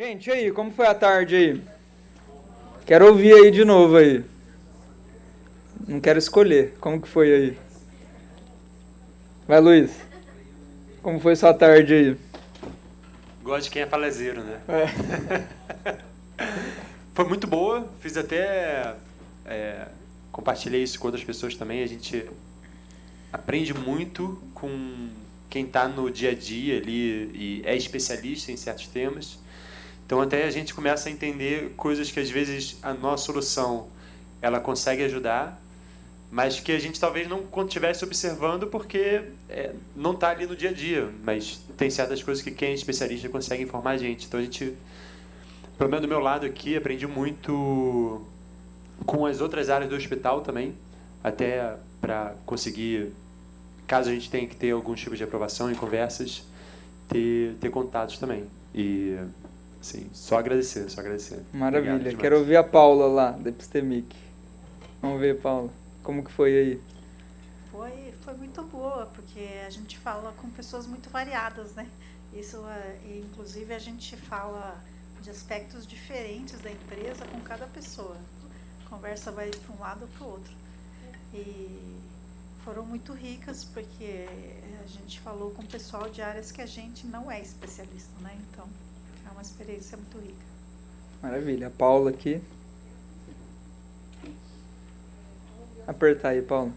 Gente, e aí, como foi a tarde aí? Quero ouvir aí de novo aí. Não quero escolher. Como que foi aí? Vai, Luiz. Como foi sua tarde aí? Gosto de quem é falezeiro, né? É. Foi muito boa, fiz até... compartilhei isso com outras pessoas também. A gente aprende muito com quem está no dia a dia ali e é especialista em certos temas. Então até a gente começa a entender coisas que às vezes a nossa solução ela consegue ajudar, mas que a gente talvez não estivesse observando porque não está ali no dia a dia. Mas tem certas coisas que quem é especialista consegue informar a gente. Então a gente, pelo menos do meu lado aqui, aprendi muito com as outras áreas do hospital também, até para conseguir, caso a gente tenha que ter algum tipo de aprovação em conversas, ter contatos também. E, assim, só agradecer, só agradecer. Maravilha. Quero ouvir a Paula lá, da Epistemic. Vamos ver, Paula. Como que foi aí? Foi muito boa, porque a gente fala com pessoas muito variadas, né? Inclusive, a gente fala de aspectos diferentes da empresa com cada pessoa. A conversa vai para um lado ou para o outro. E foram muito ricas, porque a gente falou com o pessoal de áreas que a gente não é especialista, né? Então, é uma experiência muito rica. Maravilha. A Paula aqui. Apertar aí, Paula.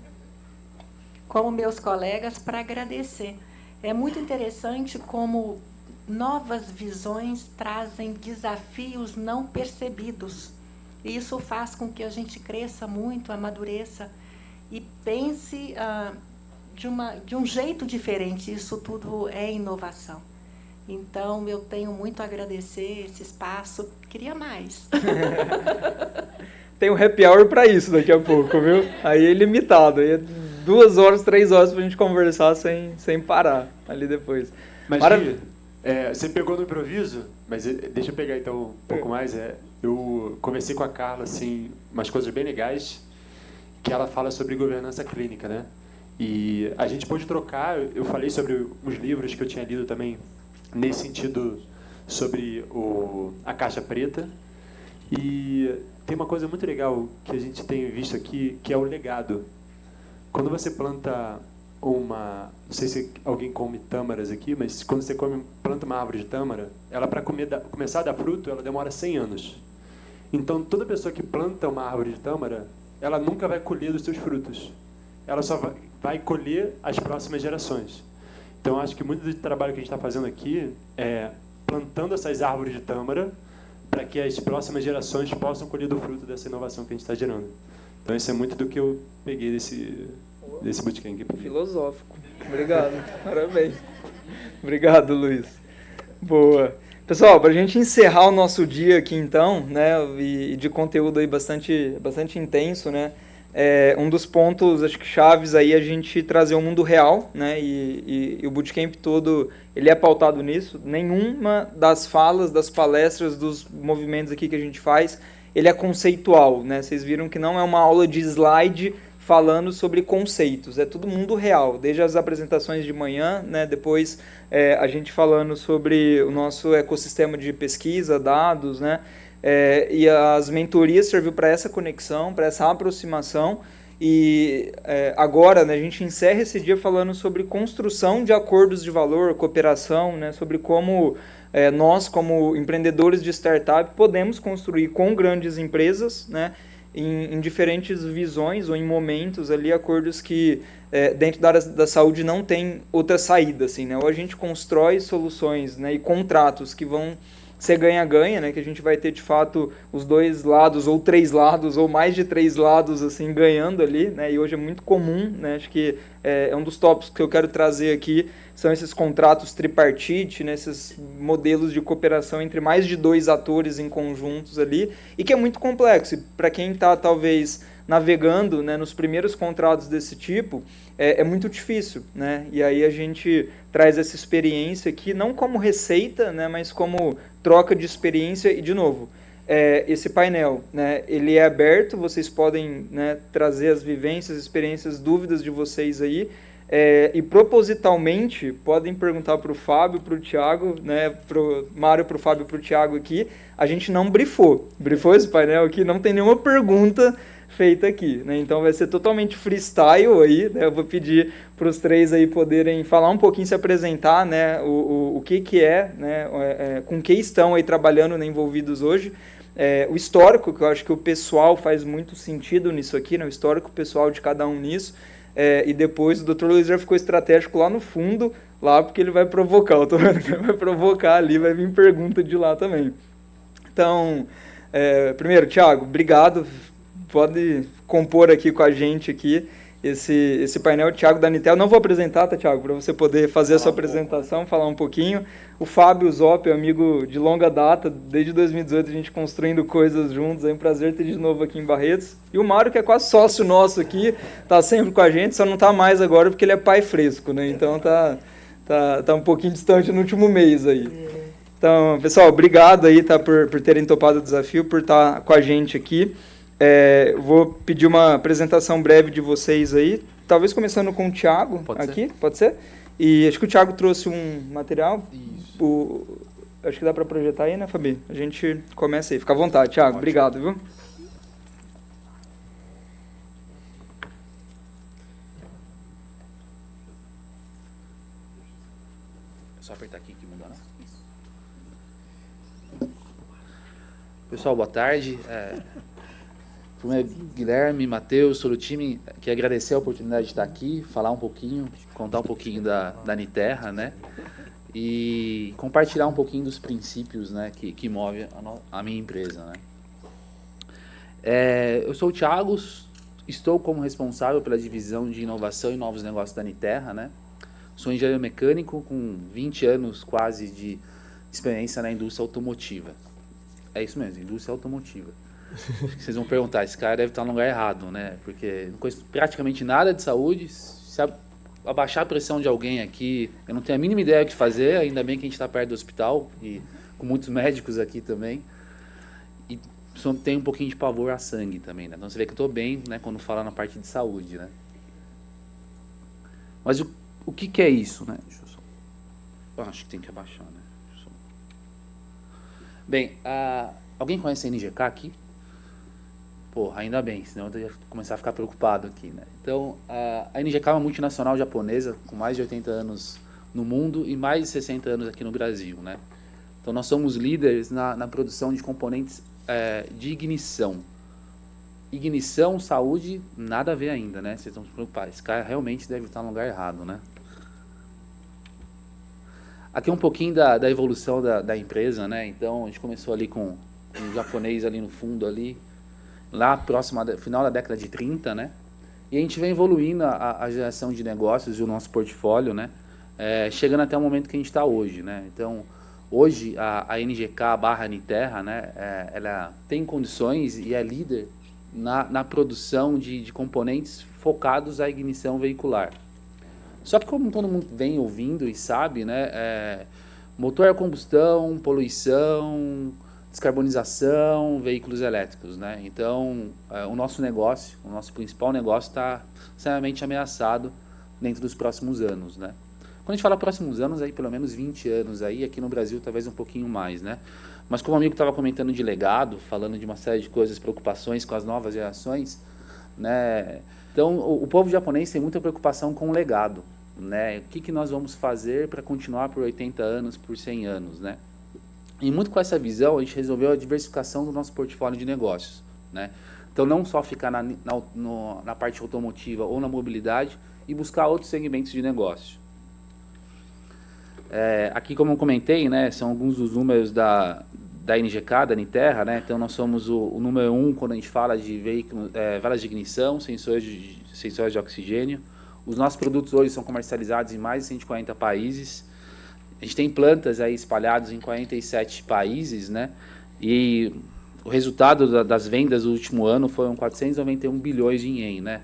Como meus colegas, para agradecer. É muito interessante como novas visões trazem desafios não percebidos. E isso faz com que a gente cresça muito, amadureça e pense de um jeito diferente. Isso tudo é inovação. Então, eu tenho muito a agradecer esse espaço. Queria mais. Tem um happy hour pra isso daqui a pouco, viu? Aí é limitado. Aí é 2 horas, 3 horas pra gente conversar sem parar ali depois. Mas, você pegou no improviso, mas deixa eu pegar então um pouco mais. Eu conversei com a Carla, assim, umas coisas bem legais, que ela fala sobre governança clínica, né? E a gente pôde trocar, eu falei sobre os livros que eu tinha lido também, nesse sentido, sobre a Caixa Preta. E tem uma coisa muito legal que a gente tem visto aqui, que é o legado. Quando você planta não sei se alguém come tâmaras aqui, mas quando você planta uma árvore de tâmara, ela para começar a dar fruto, ela demora 100 anos. Então, toda pessoa que planta uma árvore de tâmara, ela nunca vai colher dos seus frutos. Ela só vai colher as próximas gerações. Então, acho que muito do trabalho que a gente está fazendo aqui é plantando essas árvores de tâmara para que as próximas gerações possam colher do fruto dessa inovação que a gente está gerando. Então, isso é muito do que eu peguei desse bootcamp aqui. Filosófico. Obrigado. Parabéns. Obrigado, Luiz. Boa. Pessoal, para a gente encerrar o nosso dia aqui, então, né, e de conteúdo aí bastante intenso, né, um dos pontos, acho que chaves aí, é a gente trazer o mundo real, né, e o bootcamp todo, ele é pautado nisso. Nenhuma das falas, das palestras, dos movimentos aqui que a gente faz, ele é conceitual, né, vocês viram que não é uma aula de slide falando sobre conceitos, é tudo mundo real, desde as apresentações de manhã, né, depois a gente falando sobre o nosso ecossistema de pesquisa, dados, né, e as mentorias serviu para essa conexão, para essa aproximação, e agora, né, a gente encerra esse dia falando sobre construção de acordos de valor, cooperação, né, sobre como nós, como empreendedores de startup, podemos construir com grandes empresas, né, em diferentes visões ou em momentos ali, acordos que dentro da área da saúde não tem outra saída, assim, né? Ou a gente constrói soluções, né, e contratos que vão ser ganha-ganha, né, que a gente vai ter de fato os 2 lados ou 3 lados ou mais de 3 lados assim ganhando ali, né? E hoje é muito comum, né? Acho que é um dos tópicos que eu quero trazer aqui, são esses contratos tripartite, né, esses modelos de cooperação entre mais de 2 atores em conjuntos ali, e que é muito complexo. Para quem está talvez navegando, né, nos primeiros contratos desse tipo, é muito difícil, né? E aí a gente traz essa experiência aqui, não como receita, né, mas como troca de experiência. E, de novo, esse painel, né, ele é aberto, vocês podem, né, trazer as vivências, experiências, dúvidas de vocês aí. E propositalmente, podem perguntar para o Fábio, para o Thiago, né, para o Mário, para o Fábio e para o Thiago aqui, a gente não brifou esse painel aqui, não tem nenhuma pergunta feita aqui, né? Então vai ser totalmente freestyle aí, né? Eu vou pedir para os três aí poderem falar um pouquinho, se apresentar, né? O que é, né? Com que estão aí trabalhando, né, envolvidos hoje. O histórico, que eu acho que o pessoal faz muito sentido nisso aqui, né? O histórico pessoal de cada um nisso. E depois o Dr. Luiz já ficou estratégico lá no fundo, lá porque ele vai provocar, eu tô vendo que ele vai provocar ali, vai vir pergunta de lá também. Então, primeiro, Thiago, obrigado, pode compor aqui com a gente aqui esse painel. Thiago da Anitel, não vou apresentar, tá, Thiago, para você poder fazer a sua apresentação, falar um pouquinho. O Fábio Zop, amigo de longa data, desde 2018 a gente construindo coisas juntos, é um prazer ter de novo aqui em Barretos. E o Mário, que é quase sócio nosso aqui, tá sempre com a gente, só não tá mais agora porque ele é pai fresco, né? Então tá um pouquinho distante no último mês aí. Então, pessoal, obrigado aí, tá, por terem topado o desafio, por estar com a gente aqui. Vou pedir uma apresentação breve de vocês aí, talvez começando com o Thiago aqui, pode ser? E acho que o Thiago trouxe um material. Isso. Acho que dá para projetar aí, né, Fabi? A gente começa aí. Fica à vontade, Thiago. Ótimo. Obrigado, viu? É só apertar aqui que muda, né? Isso. Pessoal, boa tarde. Primeiro, Guilherme, Matheus, todo o time, que agradecer a oportunidade de estar aqui, falar um pouquinho, contar um pouquinho da Niterra, né? E compartilhar um pouquinho dos princípios, né, que movem a minha empresa, né? Eu sou o Thiago, estou como responsável pela divisão de inovação e novos negócios da Niterra, né? Sou engenheiro mecânico com 20 anos quase de experiência na indústria automotiva. É isso mesmo, indústria automotiva. Acho que vocês vão perguntar, esse cara deve estar no lugar errado, né? Porque não conheço praticamente nada de saúde. Se abaixar a pressão de alguém aqui, eu não tenho a mínima ideia do que fazer, ainda bem que a gente está perto do hospital, e com muitos médicos aqui também. E tenho um pouquinho de pavor a sangue também, né? Então você vê que eu estou bem, né, quando fala na parte de saúde, né? Mas o que é isso, né? Deixa eu só... acho que tem que abaixar, né? Bem, alguém conhece a NGK aqui? Pô, ainda bem, senão eu ia começar a ficar preocupado aqui, né? Então, a NGK é uma multinacional japonesa com mais de 80 anos no mundo e mais de 60 anos aqui no Brasil, né? Então, nós somos líderes na produção de componentes de ignição. Ignição, saúde, nada a ver ainda, né? Vocês estão se preocupados. Esse cara realmente deve estar no lugar errado, né? Aqui um pouquinho da evolução da empresa, né? Então, a gente começou ali com um japonês ali no fundo ali, lá próximo ao final da década de 30, né? E a gente vem evoluindo a geração de negócios e o nosso portfólio, né? Chegando até o momento que a gente está hoje, né? Então, hoje a NGK/Niterra, né? Ela tem condições e é líder na produção de componentes focados à ignição veicular. Só que como todo mundo vem ouvindo e sabe, né? Motor a combustão, poluição, descarbonização, veículos elétricos, né? Então, o nosso principal negócio está seriamente ameaçado dentro dos próximos anos, né? Quando a gente fala próximos anos, aí pelo menos 20 anos, aí aqui no Brasil talvez um pouquinho mais, né? Mas como o amigo estava comentando de legado, falando de uma série de coisas, preocupações com as novas gerações, né? Então, o povo japonês tem muita preocupação com o legado, né? O que nós vamos fazer para continuar por 80 anos, por 100 anos, né? E muito com essa visão, a gente resolveu a diversificação do nosso portfólio de negócios, né? Então, não só ficar na parte automotiva ou na mobilidade e buscar outros segmentos de negócio. Aqui, como eu comentei, né, são alguns dos números da NGK, da Niterra, né? Então, nós somos o número 1 quando a gente fala de veículos, valas de ignição, sensores de oxigênio. Os nossos produtos hoje são comercializados em mais de 140 países. A gente tem plantas aí espalhadas em 47 países, né? E o resultado das vendas do último ano foram 491 bilhões de ien, né?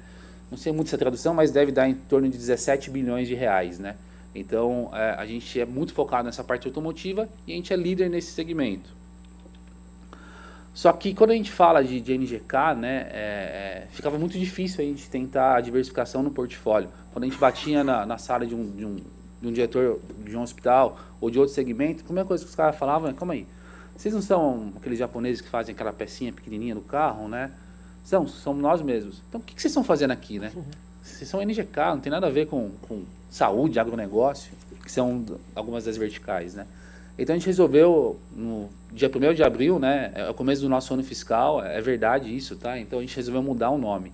Não sei muito essa tradução, mas deve dar em torno de 17 bilhões de reais, né? Então, a gente é muito focado nessa parte automotiva e a gente é líder nesse segmento. Só que quando a gente fala de NGK, né, ficava muito difícil a gente tentar a diversificação no portfólio. quando a gente batia na sala de um diretor de um hospital ou de outro segmento, a primeira coisa que os caras falavam é, calma aí, vocês não são aqueles japoneses que fazem aquela pecinha pequenininha no carro, né? Somos nós mesmos. Então, o que vocês estão fazendo aqui, né? Vocês são NGK, não tem nada a ver com saúde, agronegócio, que são algumas das verticais, né? Então, a gente resolveu, no dia 1º de abril, né? É o começo do nosso ano fiscal, é verdade isso, tá? Então, a gente resolveu mudar o nome.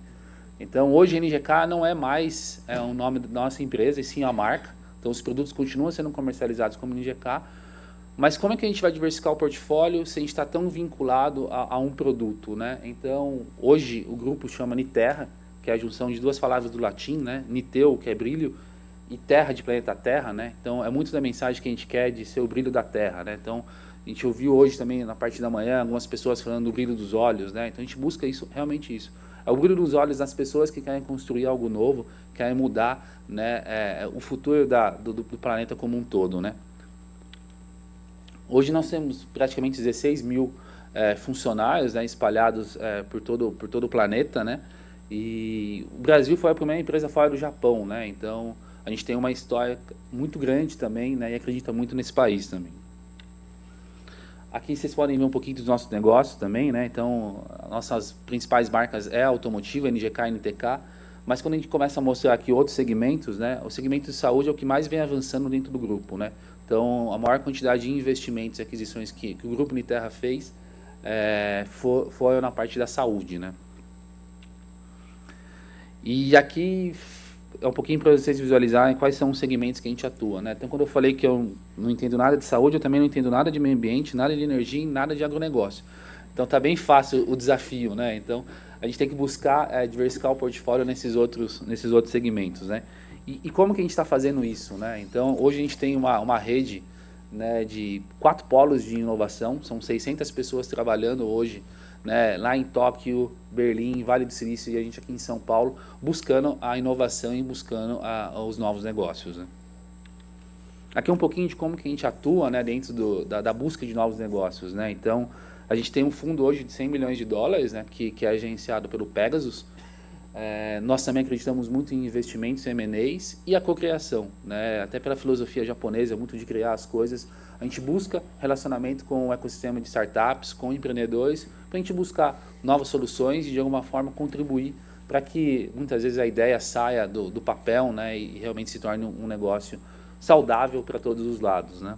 Então, hoje, NGK não é mais o nome da nossa empresa, e sim a marca. Então, os produtos continuam sendo comercializados como NGK, mas como é que a gente vai diversificar o portfólio se a gente está tão vinculado a um produto, né? Então, hoje, o grupo chama Niterra, que é a junção de duas palavras do latim, né? Niteu, que é brilho, e terra, de planeta Terra, né? Então, é muito da mensagem que a gente quer de ser o brilho da Terra, né? Então, a gente ouviu hoje também, na parte da manhã, algumas pessoas falando do brilho dos olhos, né? Então, a gente busca isso, realmente isso. É o brilho dos olhos das pessoas que querem construir algo novo, querem mudar, né, o futuro do planeta como um todo, né? Hoje nós temos praticamente 16 mil funcionários, né, espalhados por todo o planeta, né? E o Brasil foi a primeira empresa fora do Japão, né? Então, a gente tem uma história muito grande também, né, e acredita muito nesse país também. Aqui vocês podem ver um pouquinho dos nossos negócios também, né? Então, nossas principais marcas é a automotiva, NGK e NTK, mas quando a gente começa a mostrar aqui outros segmentos, né? O segmento de saúde é o que mais vem avançando dentro do grupo, né? Então, a maior quantidade de investimentos e aquisições que o Grupo Niterra fez foi na parte da saúde, né? E aqui é um pouquinho para vocês visualizarem quais são os segmentos que a gente atua, né? Então, quando eu falei que eu não entendo nada de saúde, eu também não entendo nada de meio ambiente, nada de energia e nada de agronegócio. Então, tá bem fácil o desafio, né? Então, a gente tem que buscar diversificar o portfólio nesses outros segmentos, né? E como que a gente está fazendo isso, né? Então, hoje a gente tem uma rede, né, de 4 polos de inovação, são 600 pessoas trabalhando hoje, né, lá em Tóquio, Berlim, Vale do Silício e a gente aqui em São Paulo, buscando a inovação e buscando os novos negócios, né? Aqui um pouquinho de como que a gente atua, né, dentro da busca de novos negócios, né? Então, a gente tem um fundo hoje de 100 milhões de dólares, né, que é gerenciado pelo Pegasus. Nós também acreditamos muito em investimentos em M&As e a cocriação, né? Até pela filosofia japonesa, muito de criar as coisas. A gente busca relacionamento com o ecossistema de startups, com empreendedores, para a gente buscar novas soluções e de alguma forma contribuir para que muitas vezes a ideia saia do papel, né, e realmente se torne um negócio saudável para todos os lados, né?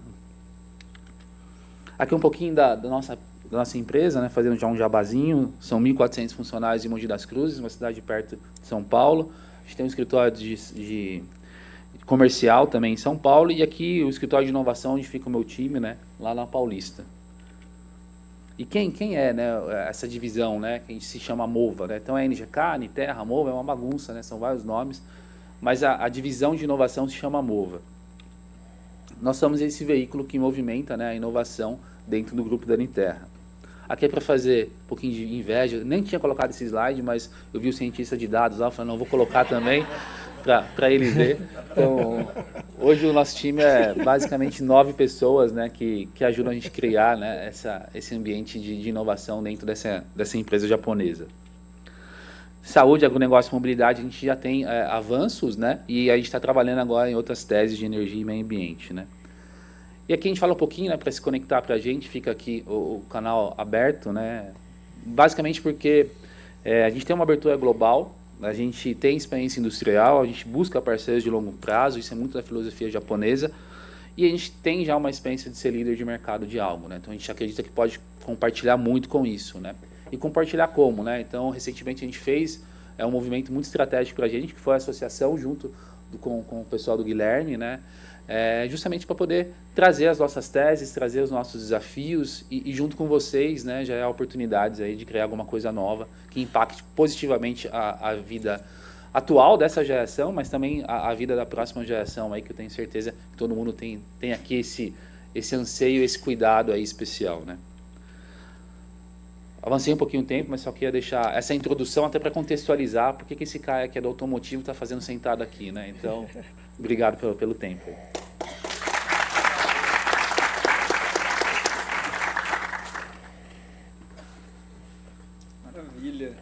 Aqui um pouquinho da nossa empresa, né, fazendo já um jabazinho, são 1.400 funcionários em Mogi das Cruzes, uma cidade perto de São Paulo. A gente tem um escritório de comercial também em São Paulo e aqui o escritório de inovação onde fica o meu time, né, lá na Paulista. E quem é, né, essa divisão, né, que a gente se chama MOVA, né? Então é NGK, Niterra, MOVA, é uma bagunça, né, são vários nomes, mas a divisão de inovação se chama MOVA. Nós somos esse veículo que movimenta, né, a inovação dentro do grupo da Niterra. Aqui é para fazer um pouquinho de inveja, nem tinha colocado esse slide, mas eu vi o cientista de dados lá, falando, não, vou colocar também para ele ver. Então, hoje o nosso time é basicamente 9 pessoas, né, que ajudam a gente a criar, né, esse ambiente de inovação dentro dessa empresa japonesa. Saúde, agronegócio e mobilidade, a gente já tem avanços, né, e a gente está trabalhando agora em outras teses de energia e meio ambiente, né. E aqui a gente fala um pouquinho, né, para se conectar para a gente, fica aqui o canal aberto, né, basicamente porque a gente tem uma abertura global, a gente tem experiência industrial, a gente busca parceiros de longo prazo, isso é muito da filosofia japonesa, e a gente tem já uma experiência de ser líder de mercado de algo, né, então a gente acredita que pode compartilhar muito com isso, né, e compartilhar como, né, então recentemente a gente fez um movimento muito estratégico para a gente, que foi a associação junto com o pessoal do Guilherme, né, justamente para poder trazer as nossas teses, trazer os nossos desafios e junto com vocês, né, já há oportunidades aí de criar alguma coisa nova que impacte positivamente a vida atual dessa geração, mas também a vida da próxima geração aí, que eu tenho certeza que todo mundo tem aqui esse anseio, esse cuidado aí especial, né. Avancei um pouquinho o tempo, mas só queria deixar essa introdução até para contextualizar por que esse cara que é do automotivo está fazendo sentado aqui, né? Então, obrigado pelo tempo. Maravilha.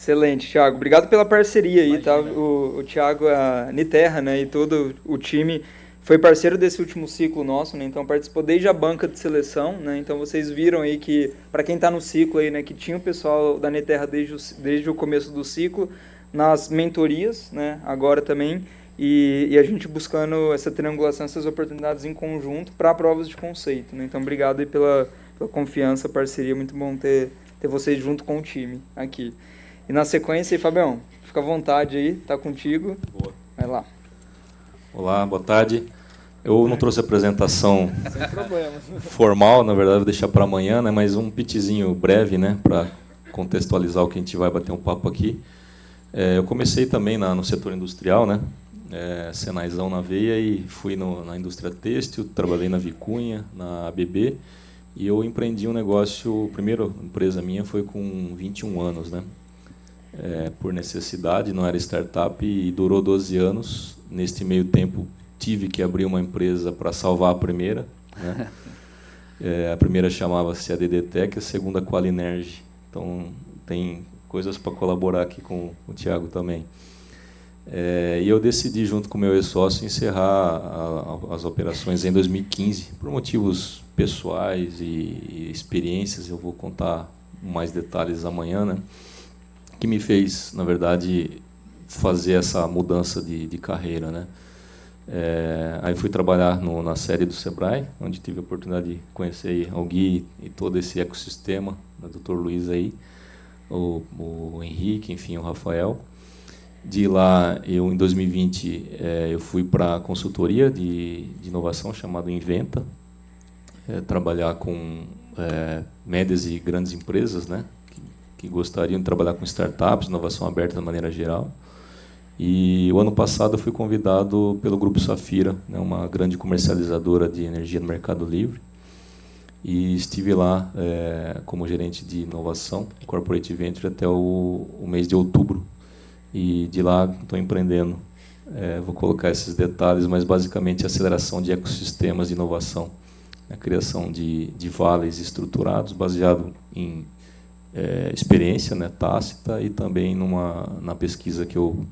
Excelente, Thiago. Obrigado pela parceria aí, tá? O Thiago, a Niterra, né, e todo o time foi parceiro desse último ciclo nosso, né? Então participou desde a banca de seleção, né? Então vocês viram aí que, para quem está no ciclo aí, né, que tinha o pessoal da Niterra desde o começo do ciclo, nas mentorias, né? Agora também, e a gente buscando essa triangulação, essas oportunidades em conjunto para provas de conceito, né? Então obrigado aí pela confiança, parceria, muito bom ter vocês junto com o time aqui. E na sequência, aí, Fabião, fica à vontade aí, tá contigo. Boa. Vai lá. Olá, boa tarde. Eu não trouxe apresentação Sem problemas. formal, na verdade vou deixar para amanhã, né? Mas um pitchzinho breve, né? Para contextualizar o que a gente vai bater um papo aqui. Eu comecei também no setor industrial, né? Senaizão na veia e fui na indústria têxtil, trabalhei na Vicunha, na ABB e eu empreendi um negócio, a primeira empresa minha foi com 21 anos, né? Por necessidade, não era startup e durou 12 anos. Neste meio tempo tive que abrir uma empresa para salvar a primeira, né? A primeira chamava-se a DDTech, a segunda a Qualinergy. Então tem coisas para colaborar aqui com o Thiago também. E eu decidi, junto com o meu ex-sócio, encerrar as operações em 2015, por motivos pessoais e experiências. Eu vou contar mais detalhes amanhã, né? Que me fez, na verdade, fazer essa mudança de carreira, né? Aí fui trabalhar na série do Sebrae, onde tive a oportunidade de conhecer o Gui e todo esse ecossistema, o Dr. Luiz aí, o Henrique, enfim, o Rafael. De lá, em 2020, eu fui para a consultoria de inovação chamada Inventa, trabalhar com médias e grandes empresas, né, que gostariam de trabalhar com startups, inovação aberta de maneira geral. E o ano passado eu fui convidado pelo Grupo Safira, né, uma grande comercializadora de energia no Mercado Livre, e estive lá como gerente de inovação, Corporate Venture, até o mês de outubro. E de lá estou empreendendo. Vou colocar esses detalhes, mas basicamente a aceleração de ecossistemas de inovação, a criação de vales estruturados, baseado em experiência, né, tácita, e também na pesquisa que eu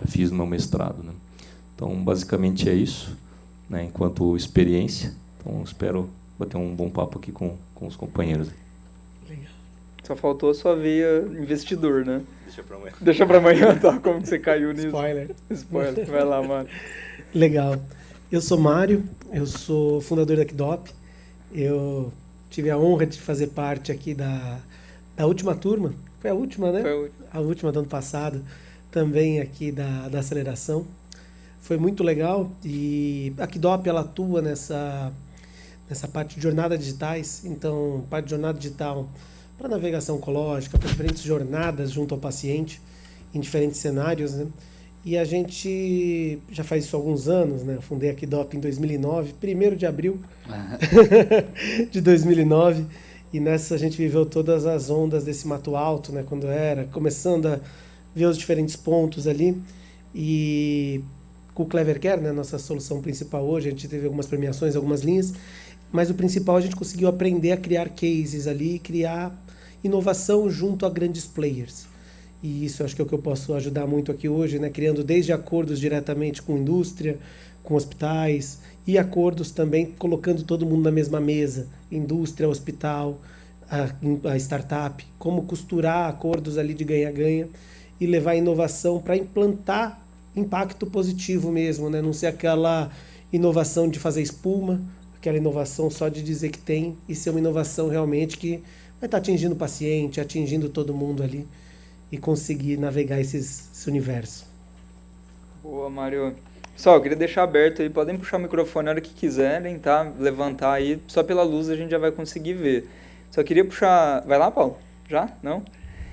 fiz no meu mestrado, né. Então, basicamente é isso, né, enquanto experiência. Então, espero bater um bom papo aqui com os companheiros. Legal. Só faltou a sua veia investidor, né? Deixa para amanhã. Deixa para amanhã, tá? Como que você caiu nisso? Spoiler. Vai lá, mano. Legal. Eu sou Mário, eu sou fundador da Kidop. Eu tive a honra de fazer parte aqui da última turma. Foi a última, né? Foi a última. A última do ano passado. Também aqui da aceleração. Foi muito legal. E a Kidop, ela atua nessa parte de jornadas digitais. Então, parte de jornada digital para navegação ecológica, para diferentes jornadas junto ao paciente, em diferentes cenários, né? E a gente já faz isso há alguns anos, né? Eu fundei a Kidop em 2009, 1º de abril de 2009, e nessa a gente viveu todas as ondas desse mato alto, né? Quando era começando a ver os diferentes pontos ali, e com o Clever Care, né? Nossa solução principal hoje, a gente teve algumas premiações, algumas linhas, mas o principal, a gente conseguiu aprender a criar cases ali, criar inovação junto a grandes players. E isso acho que é o que eu posso ajudar muito aqui hoje, né? Criando desde acordos diretamente com indústria, com hospitais, e acordos também colocando todo mundo na mesma mesa, indústria, hospital, a startup, como costurar acordos ali de ganha-ganha e levar a inovação para implantar impacto positivo mesmo, né? Não ser aquela inovação de fazer espuma, aquela inovação só de dizer que tem, e ser uma inovação realmente que vai estar atingindo o paciente, atingindo todo mundo ali, e conseguir navegar esse universo. Boa, Mário. Pessoal, eu queria deixar aberto aí, podem puxar o microfone na hora que quiserem, tá? Levantar aí, só pela luz a gente já vai conseguir ver. Só queria puxar... Vai lá, Paulo? Já? Não?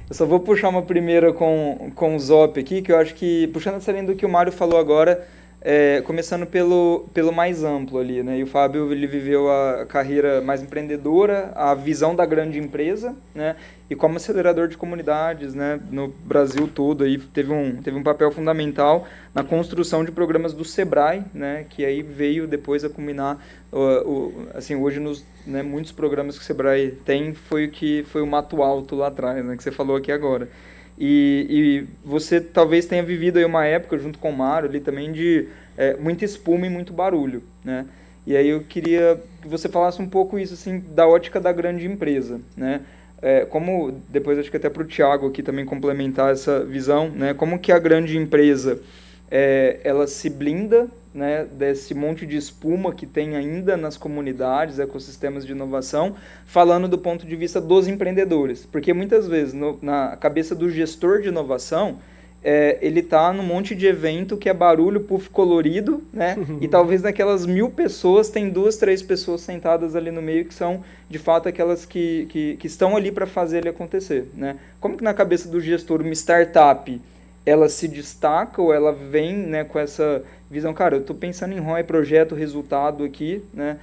Eu só vou puxar uma primeira com o Zop aqui, que eu acho que, puxando essa linha do que o Mário falou agora, começando pelo mais amplo ali, né? E o Fábio, ele viveu a carreira mais empreendedora, a visão da grande empresa, né? E como acelerador de comunidades, né? No Brasil todo, aí teve um papel fundamental na construção de programas do Sebrae, né? Que aí veio depois a culminar, assim, hoje né, muitos programas que o Sebrae tem foi o Mato Alto lá atrás, né? Que você falou aqui agora. E você talvez tenha vivido aí uma época, junto com o Mário ali também, de muita espuma e muito barulho, né? E aí eu queria que você falasse um pouco isso, assim, da ótica da grande empresa, né? Como, depois acho que até para o Thiago aqui também complementar essa visão, né? Como que a grande empresa, ela se blinda, né, desse monte de espuma que tem ainda nas comunidades, ecossistemas de inovação, falando do ponto de vista dos empreendedores. Porque muitas vezes, na cabeça do gestor de inovação, ele está num monte de evento que é barulho, puff colorido, né? E talvez naquelas 1000 pessoas tem 2, 3 pessoas sentadas ali no meio que são, de fato, aquelas que estão ali para fazer ele acontecer, né? Como que na cabeça do gestor uma startup ela se destaca ou ela vem, né, com essa visão, cara, eu estou pensando em ROI, projeto, resultado aqui, né?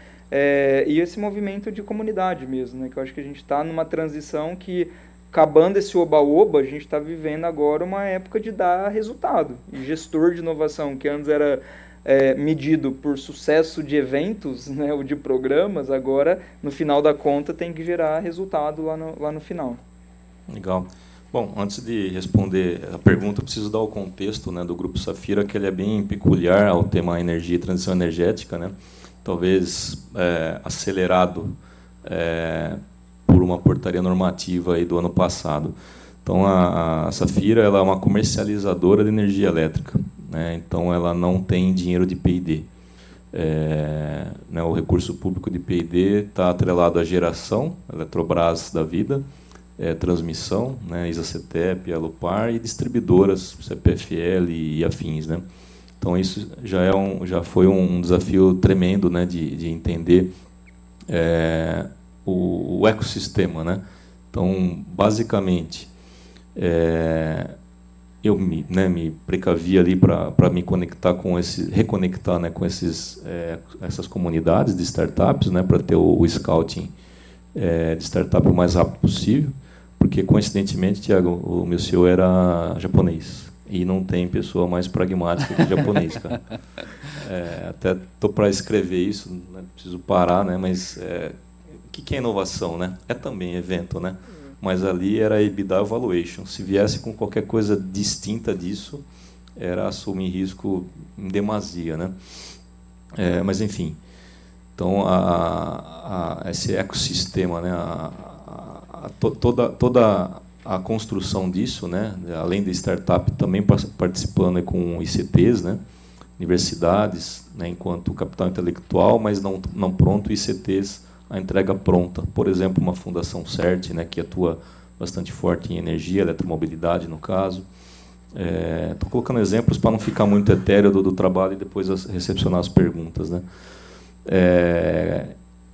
E esse movimento de comunidade mesmo, né? Que eu acho que a gente está numa transição que, acabando esse oba-oba, a gente está vivendo agora uma época de dar resultado. E gestor de inovação, que antes era medido por sucesso de eventos, né, ou de programas, agora, no final da conta, tem que gerar resultado lá no final. Legal. Bom, antes de responder a pergunta, eu preciso dar o contexto, né, do Grupo Safira, que ele é bem peculiar ao tema energia e transição energética, né? Talvez acelerado por uma portaria normativa aí do ano passado. Então, a Safira ela é uma comercializadora de energia elétrica, né? Então, ela não tem dinheiro de P&D. Né, o recurso público de P&D está atrelado à geração, Eletrobras da vida, transmissão, né, ISA-CETEP, Alupar, e distribuidoras, CPFL e afins, né? Então, isso já foi um desafio tremendo, né, de entender o ecossistema, né? Então, basicamente, eu me precavi ali para me conectar reconectar, né, com essas comunidades de startups, né, para ter o scouting de startup o mais rápido possível, porque coincidentemente, Thiago, o meu CEO era japonês e não tem pessoa mais pragmática que japonês, cara. Até estou para escrever isso, né, preciso parar, né, mas o que é inovação, né? É também evento, né? Mas ali era EBITDA Evaluation. Se viesse com qualquer coisa distinta disso, era assumir risco em demasia, né? Mas, enfim. Então, esse ecossistema, né? Toda a construção disso, né? Além da startup, também participando com ICTs, né? Universidades, né? Enquanto capital intelectual, mas não pronto, ICTs, a entrega pronta. Por exemplo, uma fundação CERT, né, que atua bastante forte em energia, eletromobilidade, no caso. Estou colocando exemplos para não ficar muito etéreo do trabalho e depois recepcionar as perguntas, né?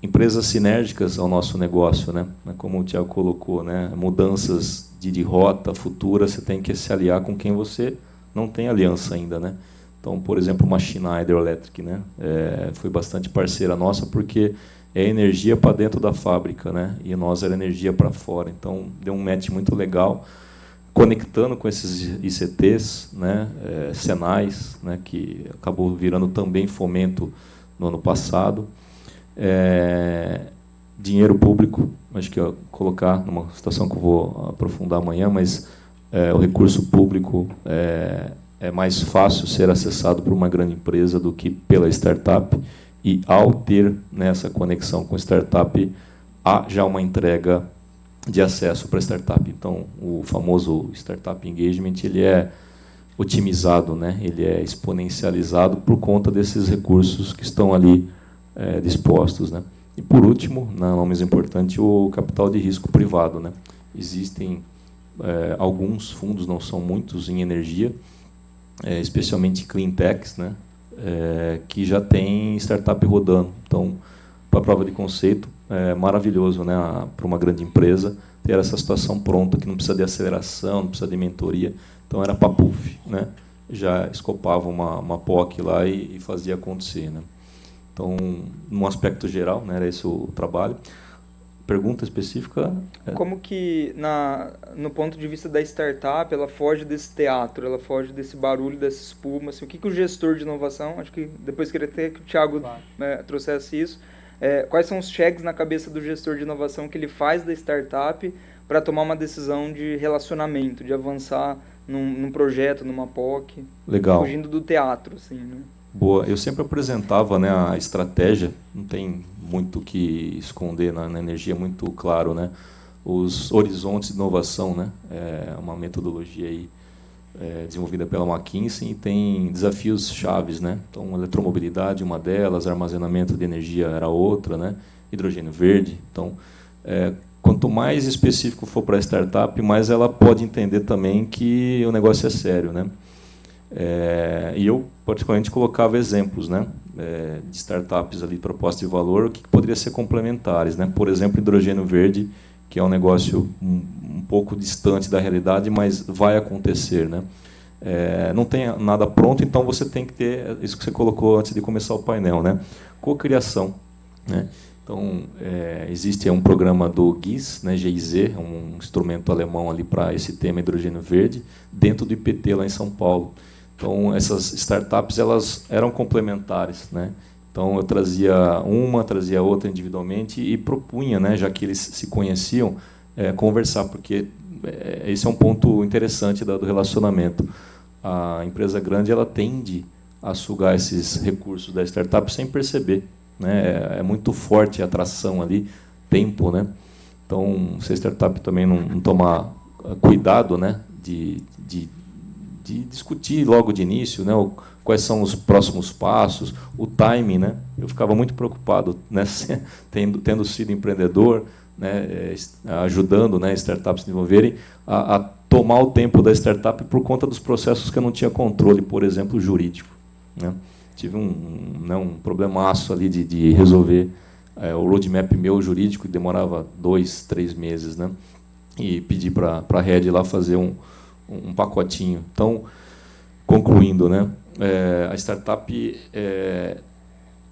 Empresas sinérgicas ao nosso negócio, né? Como o Thiago colocou, né? Mudanças de rota futura, você tem que se aliar com quem você não tem aliança ainda, né? Então, por exemplo, uma Schneider Electric, né? Foi bastante parceira nossa, porque é energia para dentro da fábrica, né? E nós era energia para fora. Então, deu um match muito legal, conectando com esses ICTs, né? Senais, né? Que acabou virando também fomento no ano passado. Dinheiro público, acho que colocar numa situação que eu vou aprofundar amanhã, mas o recurso público é mais fácil ser acessado por uma grande empresa do que pela startup. E, ao ter nessa conexão com a startup, há já uma entrega de acesso para a startup. Então, o famoso Startup Engagement ele é otimizado, né? Ele é exponencializado por conta desses recursos que estão ali dispostos, né? E, por último, não menos importante, o capital de risco privado, né? Existem alguns fundos, não são muitos, em energia, especialmente clean techs, né? Que já tem startup rodando. Então, para a prova de conceito, é maravilhoso, né, para uma grande empresa ter essa situação pronta, que não precisa de aceleração, não precisa de mentoria. Então, era papuf, né? Já escopava uma POC lá e fazia acontecer, né? Então, num aspecto geral, né, era esse o trabalho. Pergunta específica? Como que, no ponto de vista da startup, ela foge desse teatro, ela foge desse barulho, dessa espuma? Assim, o que o gestor de inovação, acho que depois queria até que o Thiago trouxesse isso, quais são os cheques na cabeça do gestor de inovação que ele faz da startup para tomar uma decisão de relacionamento, de avançar num projeto, numa POC. Legal. Fugindo do teatro, assim, né? Boa. Eu sempre apresentava, né, a estratégia, não tem muito o que esconder na energia, muito claro, né? Os horizontes de inovação, né? É uma metodologia aí, desenvolvida pela McKinsey e tem desafios chaves, né? Então, eletromobilidade, uma delas, armazenamento de energia era outra, né? Hidrogênio verde. Então, quanto mais específico for para a startup, mais ela pode entender também que o negócio é sério, né? E eu, particularmente, colocava exemplos, né, de startups ali, proposta de valor, que poderia ser complementares, né? Por exemplo, hidrogênio verde, que é um negócio um pouco distante da realidade, mas vai acontecer, né? Não tem nada pronto, então você tem que ter isso que você colocou antes de começar o painel, né? Cocriação, né? Então, existe um programa do GIZ, né, GIZ, um instrumento alemão ali para esse tema hidrogênio verde, dentro do IPT lá em São Paulo. Então, essas startups elas eram complementares, né? Então, eu trazia outra individualmente e propunha, né, já que eles se conheciam, conversar, porque esse é um ponto interessante do relacionamento. A empresa grande ela tende a sugar esses recursos da startup sem perceber, né? É muito forte a atração ali, tempo, né? Então, se a startup também não tomar cuidado, né, de discutir logo de início, né, quais são os próximos passos, o timing, né? Eu ficava muito preocupado, né, tendo sido empreendedor, né, ajudando, né, startups a se desenvolverem, a tomar o tempo da startup por conta dos processos que eu não tinha controle, por exemplo, jurídico, né? Tive um problemaço ali de resolver o roadmap meu jurídico, que demorava 2, 3 meses, né? E pedi para a Red lá fazer um pacotinho. Então, concluindo, né, a startup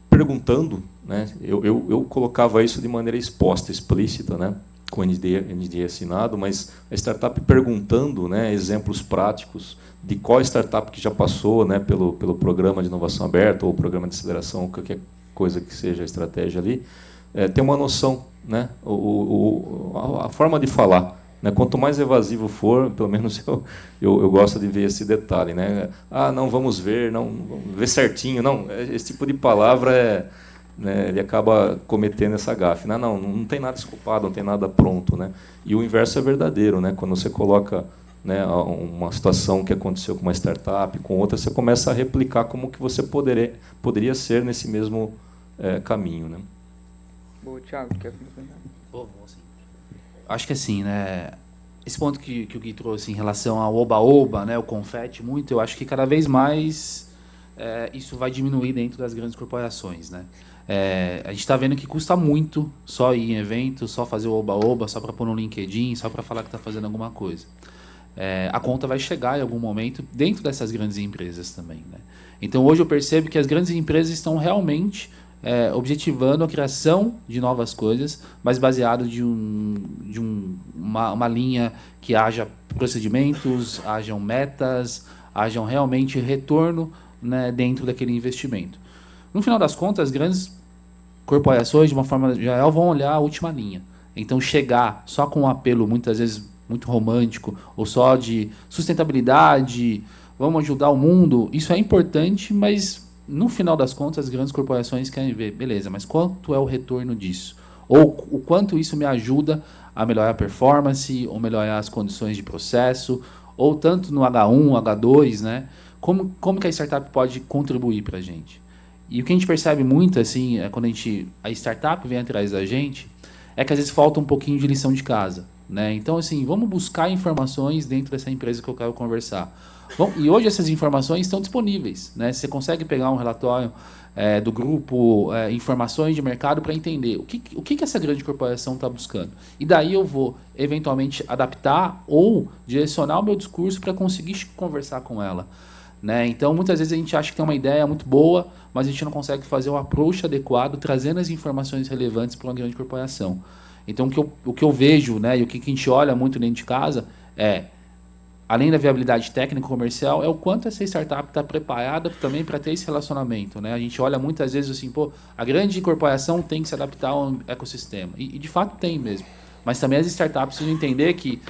perguntando, né, eu colocava isso de maneira exposta, explícita, né, com o NDA assinado, mas a startup perguntando, né, exemplos práticos de qual startup que já passou, né, pelo programa de inovação aberta ou programa de aceleração, qualquer coisa que seja a estratégia ali, ter uma noção, né, a forma de falar. Né, quanto mais evasivo for, pelo menos eu gosto de ver esse detalhe, né? Não, vamos ver certinho. Não, esse tipo de palavra né, ele acaba cometendo essa gafe. Né? Não tem nada escopado, não tem nada pronto. Né? E o inverso é verdadeiro. Né? Quando você coloca, né, uma situação que aconteceu com uma startup, com outra, você começa a replicar como que você poderia ser nesse mesmo caminho. Né? Boa, Thiago, quer comentar? Vou sim. Acho que assim, né, esse ponto que o Gui trouxe em relação ao oba-oba, né, o confete, muito, eu acho que cada vez mais isso vai diminuir dentro das grandes corporações, né? A gente está vendo que custa muito só ir em evento, só fazer o oba-oba, só para pôr no LinkedIn, só para falar que está fazendo alguma coisa. A conta vai chegar em algum momento dentro dessas grandes empresas também, né? Então, hoje eu percebo que as grandes empresas estão realmente objetivando a criação de novas coisas, mas baseado de uma linha que haja procedimentos, hajam metas, hajam realmente retorno, né, dentro daquele investimento. No final das contas, as grandes corporações, de uma forma geral, vão olhar a última linha. Então, chegar só com um apelo, muitas vezes, muito romântico, ou só de sustentabilidade, vamos ajudar o mundo, isso é importante, mas no final das contas, as grandes corporações querem ver, beleza, mas quanto é o retorno disso? Ou o quanto isso me ajuda a melhorar a performance, ou melhorar as condições de processo, ou tanto no H1, H2, né? Como que a startup pode contribuir para a gente? E o que a gente percebe muito, assim, quando a startup vem atrás da gente, é que às vezes falta um pouquinho de lição de casa, né? Então, assim, vamos buscar informações dentro dessa empresa que eu quero conversar. Bom, e hoje essas informações estão disponíveis, né? Você consegue pegar um relatório do grupo, informações de mercado para entender o que essa grande corporação está buscando. E daí eu vou, eventualmente, adaptar ou direcionar o meu discurso para conseguir conversar com ela. Né? Então, muitas vezes a gente acha que tem uma ideia muito boa, mas a gente não consegue fazer o approach adequado, trazendo as informações relevantes para uma grande corporação. Então, o que eu vejo, né, e o que a gente olha muito dentro de casa além da viabilidade técnica e comercial, é o quanto essa startup está preparada também para ter esse relacionamento, né? A gente olha muitas vezes assim, pô, a grande corporação tem que se adaptar ao ecossistema. E de fato tem mesmo. Mas também as startups precisam entender que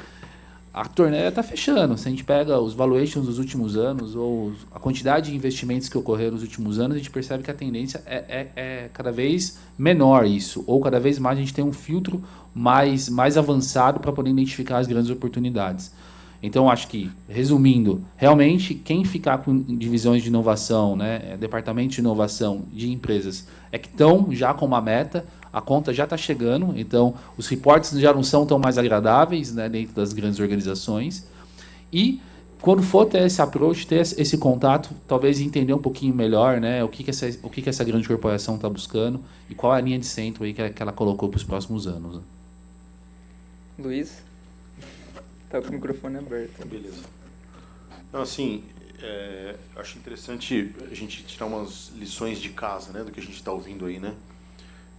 a torneira está fechando. Se a gente pega os valuations dos últimos anos ou a quantidade de investimentos que ocorreram nos últimos anos, a gente percebe que a tendência é cada vez menor isso. Ou cada vez mais a gente tem um filtro mais avançado para poder identificar as grandes oportunidades. Então, acho que, resumindo, realmente, quem ficar com divisões de inovação, né, departamentos de inovação de empresas, é que estão já com uma meta, a conta já está chegando, então os reportes já não são tão mais agradáveis, né, dentro das grandes organizações. E, quando for ter esse approach, ter esse contato, talvez entender um pouquinho melhor, né, o que essa grande corporação está buscando e qual é a linha de centro aí que ela colocou para os próximos anos. Né? Luiz? Tá com o microfone aberto. Beleza. Então, assim, acho interessante a gente tirar umas lições de casa, né, do que a gente está ouvindo aí, né?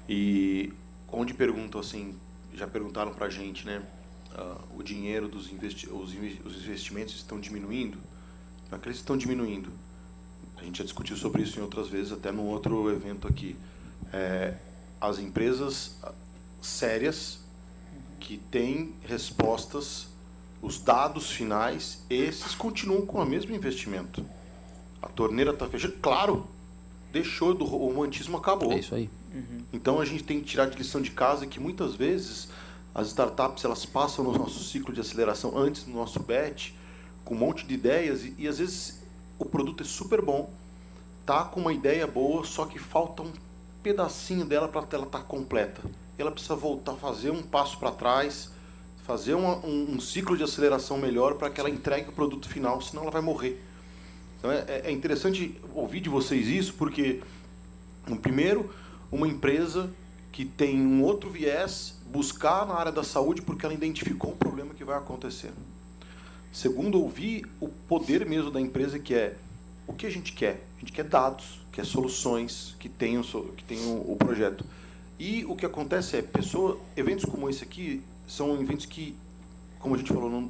E onde perguntam, assim, já perguntaram para a gente, né, o dinheiro os investimentos estão diminuindo? Não é que eles estão diminuindo. A gente já discutiu sobre isso em outras vezes, até num outro evento aqui. As empresas sérias que têm respostas, os dados finais, esses continuam com o mesmo investimento. A torneira está fechada. Claro, deixou, o romantismo acabou. É isso aí. Então a gente tem que tirar de lição de casa que muitas vezes as startups elas passam no nosso ciclo de aceleração antes do nosso batch com um monte de ideias e às vezes o produto é super bom, tá com uma ideia boa, só que falta um pedacinho dela para ela estar completa. Ela precisa voltar a fazer um passo para trás, fazer um ciclo de aceleração melhor para que ela entregue o produto final, senão ela vai morrer. Então é interessante ouvir de vocês isso, porque, primeiro, uma empresa que tem um outro viés, buscar na área da saúde porque ela identificou um problema que vai acontecer. Segundo, ouvir o poder mesmo da empresa, que é o que a gente quer. A gente quer dados, quer soluções, que tenham o projeto. E o que acontece é, eventos como esse aqui, são eventos que, como a gente falou,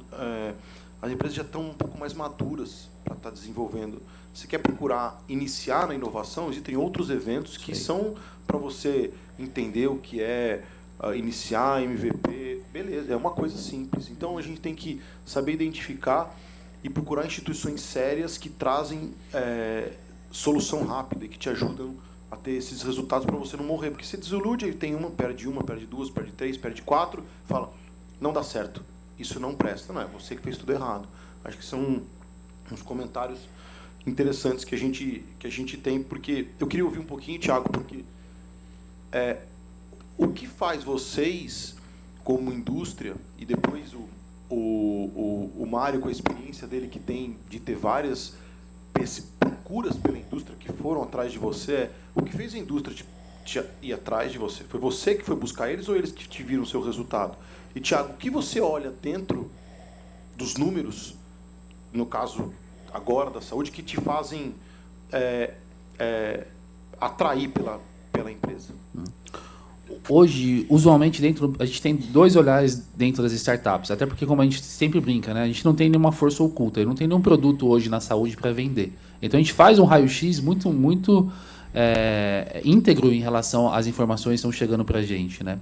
as empresas já estão um pouco mais maduras para estar desenvolvendo. Você quer procurar iniciar na inovação, existem outros eventos que são para você entender o que é iniciar MVP, beleza, é uma coisa simples. Então, a gente tem que saber identificar e procurar instituições sérias que trazem solução rápida e que te ajudam a ter esses resultados para você não morrer. Porque você desilude, aí tem perde duas, perde três, perde quatro, fala, não dá certo, isso não presta. Não, é você que fez tudo errado. Acho que são uns comentários interessantes que a gente tem, porque eu queria ouvir um pouquinho, Thiago, porque o que faz vocês, como indústria, e depois o Mário, com a experiência dele que tem de ter várias procuras pela indústria que foram atrás de você, o que fez a indústria ir atrás de você? Foi você que foi buscar eles ou eles que te viram o seu resultado? E, Thiago, o que você olha dentro dos números, no caso agora da saúde, que te fazem atrair pela empresa? Hoje, usualmente, a gente tem dois olhares dentro das startups, até porque, como a gente sempre brinca, né, a gente não tem nenhuma força oculta, não tem nenhum produto hoje na saúde para vender. Então, a gente faz um raio-x muito íntegro em relação às informações que estão chegando para a gente. Né?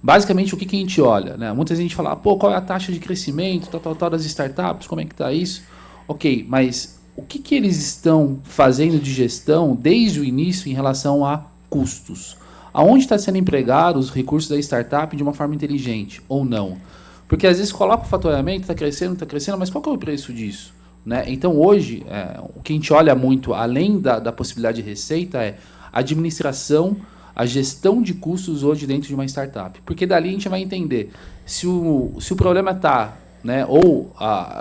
Basicamente, o que a gente olha? Né? Muita gente fala, qual é a taxa de crescimento tal das startups, como é que está isso? Ok, mas o que eles estão fazendo de gestão desde o início em relação a custos? Aonde está sendo empregado os recursos da startup de uma forma inteligente ou não? Porque às vezes coloca o faturamento, está crescendo, mas qual que é o preço disso? Né? Então hoje, o que a gente olha muito, além da possibilidade de receita, é a administração, a gestão de custos hoje dentro de uma startup. Porque dali a gente vai entender se o problema está, né, ou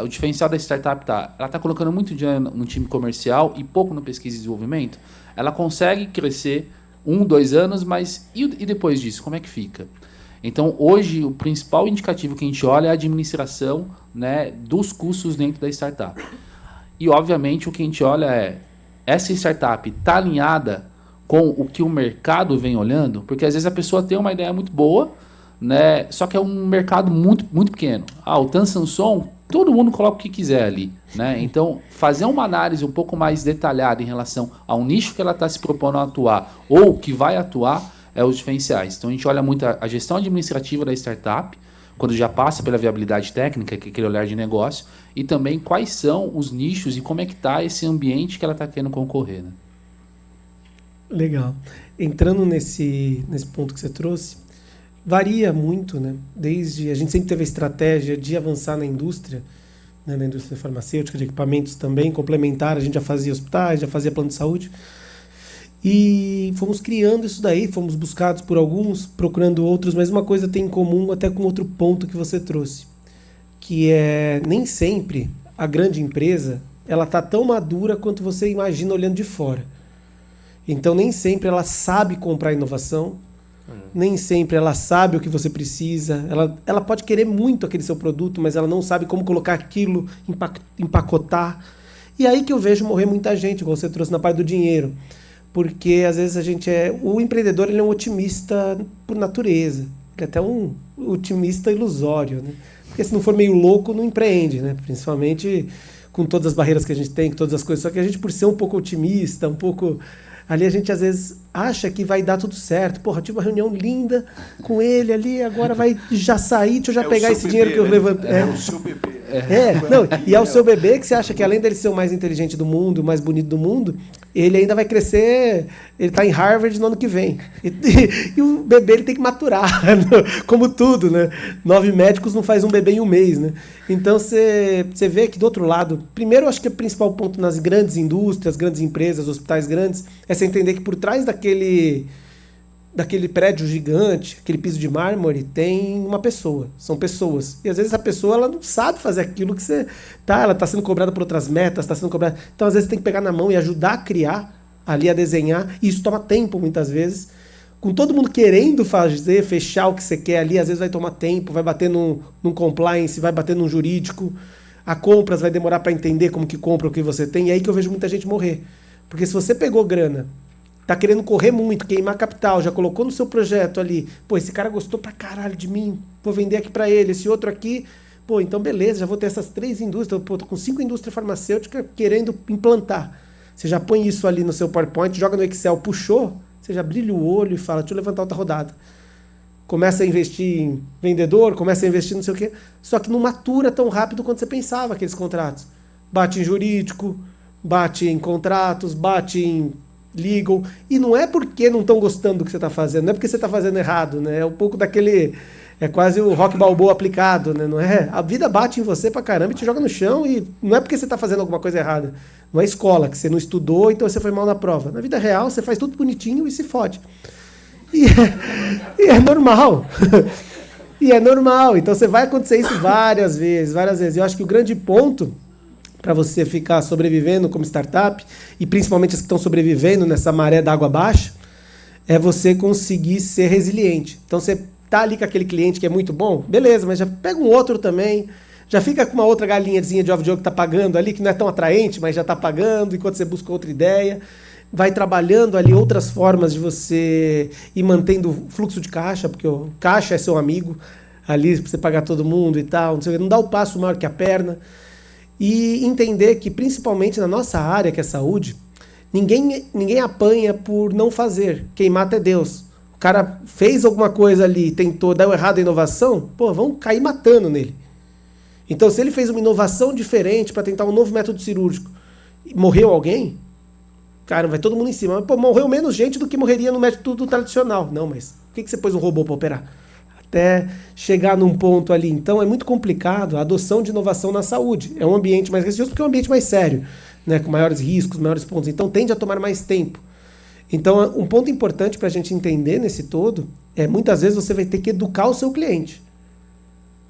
o diferencial da startup ela está colocando muito dinheiro no time comercial e pouco no pesquisa e desenvolvimento, ela consegue crescer 1-2 anos, mas e depois disso, como é que fica? Então, hoje, o principal indicativo que a gente olha é a administração, né, dos custos dentro da startup. E, obviamente, o que a gente olha é, essa startup está alinhada com o que o mercado vem olhando? Porque, às vezes, a pessoa tem uma ideia muito boa, né, só que é um mercado muito, muito pequeno. O Tan Samson, todo mundo coloca o que quiser ali, né? Então, fazer uma análise um pouco mais detalhada em relação ao nicho que ela está se propondo a atuar ou que vai atuar é os diferenciais. Então, a gente olha muito a gestão administrativa da startup, quando já passa pela viabilidade técnica, que é aquele olhar de negócio, e também quais são os nichos e como é que está esse ambiente que ela está querendo concorrer, né? Legal. Entrando nesse ponto que você trouxe, varia muito, né? Desde a gente sempre teve a estratégia de avançar na indústria, né? Na indústria farmacêutica, de equipamentos também, complementar, a gente já fazia hospitais, já fazia plano de saúde. E fomos criando isso daí, fomos buscados por alguns, procurando outros, mas uma coisa tem em comum até com outro ponto que você trouxe, que é nem sempre a grande empresa ela tá tão madura quanto você imagina olhando de fora. Então nem sempre ela sabe comprar inovação, nem sempre ela sabe o que você precisa, ela pode querer muito aquele seu produto, mas ela não sabe como colocar aquilo, empacotar. E aí que eu vejo morrer muita gente, igual você trouxe na parte do dinheiro. Porque às vezes o empreendedor ele é um otimista por natureza, ele é até um otimista ilusório, né? Porque se não for meio louco, não empreende, né? Principalmente com todas as barreiras que a gente tem, com todas as coisas. Só que a gente, por ser um pouco otimista, um pouco... Ali a gente às vezes acha que vai dar tudo certo. Porra, eu tive uma reunião linda com ele ali, agora vai já sair, deixa eu já pegar esse dinheiro que eu levantei. É o seu bebê. E é o seu bebê que você acha que além dele ser o mais inteligente do mundo, o mais bonito do mundo, ele ainda vai crescer, ele está em Harvard no ano que vem. E o bebê ele tem que maturar, como tudo, né? 9 médicos não faz um bebê em um mês, né? Então você vê que do outro lado, primeiro eu acho que o principal ponto nas grandes indústrias, grandes empresas, hospitais grandes, é você entender que por trás daquele prédio gigante, aquele piso de mármore, tem uma pessoa. São pessoas. E às vezes a pessoa ela não sabe fazer aquilo que você... ela está sendo cobrada por outras metas, está sendo cobrada... Então às vezes tem que pegar na mão e ajudar a criar, ali a desenhar. E isso toma tempo muitas vezes. Com todo mundo querendo fazer, fechar o que você quer ali, às vezes vai tomar tempo, vai bater num compliance, vai bater num jurídico. A compras vai demorar para entender como que compra o que você tem. E aí que eu vejo muita gente morrer. Porque se você pegou grana, tá querendo correr muito, queimar capital, já colocou no seu projeto ali, pô, esse cara gostou pra caralho de mim, vou vender aqui pra ele, esse outro aqui, pô, então beleza, já vou ter essas 3 indústrias, pô, tô com 5 indústrias farmacêuticas querendo implantar. Você já põe isso ali no seu PowerPoint, joga no Excel, puxou, você já brilha o olho e fala, deixa eu levantar outra rodada. Começa a investir em vendedor, começa a investir não sei o quê, só que não matura tão rápido quanto você pensava aqueles contratos. Bate em jurídico, bate em contratos, bate em legal, e não é porque não estão gostando do que você está fazendo, não é porque você está fazendo errado, né? É um pouco daquele, é quase o Rock Balboa aplicado, né? Não é? A vida bate em você pra caramba e te joga no chão, e não é porque você está fazendo alguma coisa errada, não é escola, que você não estudou, então você foi mal na prova. Na vida real, você faz tudo bonitinho e se fode. E é normal. E é normal, então você vai acontecer isso várias vezes. Eu acho que o grande ponto para você ficar sobrevivendo como startup, e principalmente as que estão sobrevivendo nessa maré d'água baixa, é você conseguir ser resiliente. Então você tá ali com aquele cliente que é muito bom, beleza, mas já pega um outro também, já fica com uma outra galinhazinha de ovo de ouro que tá pagando ali, que não é tão atraente, mas já tá pagando, enquanto você busca outra ideia, vai trabalhando ali outras formas de você ir mantendo o fluxo de caixa, porque o caixa é seu amigo, ali pra você pagar todo mundo e tal, não dá o passo maior que a perna. E entender que, principalmente na nossa área, que é saúde, ninguém apanha por não fazer. Quem mata é Deus. O cara fez alguma coisa ali, tentou, deu errado a inovação, pô, vão cair matando nele. Então, se ele fez uma inovação diferente para tentar um novo método cirúrgico e morreu alguém, cara, vai todo mundo em cima. Pô, morreu menos gente do que morreria no método tradicional. Não, mas por que você pôs um robô para operar? Até chegar num ponto ali. Então é muito complicado a adoção de inovação na saúde. É um ambiente mais receoso porque é um ambiente mais sério, né, com maiores riscos, maiores pontos. Então tende a tomar mais tempo. Então um ponto importante para a gente entender nesse todo é muitas vezes você vai ter que educar o seu cliente.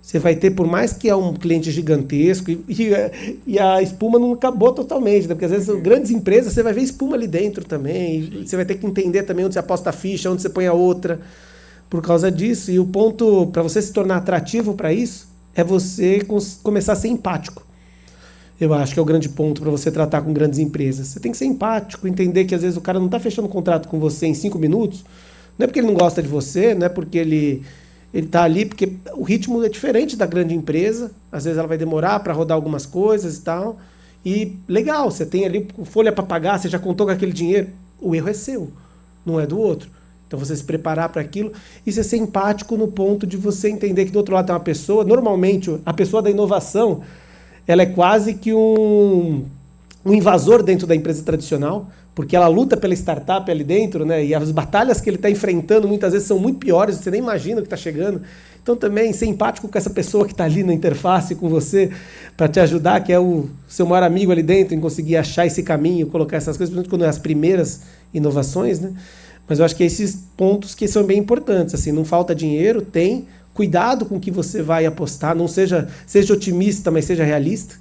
Você vai ter, por mais que é um cliente gigantesco, e a espuma não acabou totalmente, né? Porque às vezes grandes empresas você vai ver espuma ali dentro também, e você vai ter que entender também onde você aposta a ficha, onde você põe a outra. Por causa disso, e o ponto para você se tornar atrativo para isso é você começar a ser empático. Eu acho que é o grande ponto para você tratar com grandes empresas. Você tem que ser empático, entender que às vezes o cara não está fechando um contrato com você em 5 minutos, não é porque ele não gosta de você, não é porque ele Ele está ali porque o ritmo é diferente da grande empresa. Às vezes ela vai demorar para rodar algumas coisas e tal. E legal, você tem ali folha para pagar, você já contou com aquele dinheiro. O erro é seu, não é do outro. Então você se preparar para aquilo e você ser empático no ponto de você entender que do outro lado tem uma pessoa. Normalmente, a pessoa da inovação, ela é quase que um invasor dentro da empresa tradicional, porque ela luta pela startup ali dentro, né? E as batalhas que ele está enfrentando muitas vezes são muito piores, você nem imagina o que está chegando. Então também ser empático com essa pessoa que está ali na interface com você para te ajudar, que é o seu maior amigo ali dentro, em conseguir achar esse caminho, colocar essas coisas, principalmente quando é as primeiras inovações, né? Mas eu acho que esses pontos que são bem importantes, assim, não falta dinheiro, tem, cuidado com o que você vai apostar, não seja otimista, mas seja realista,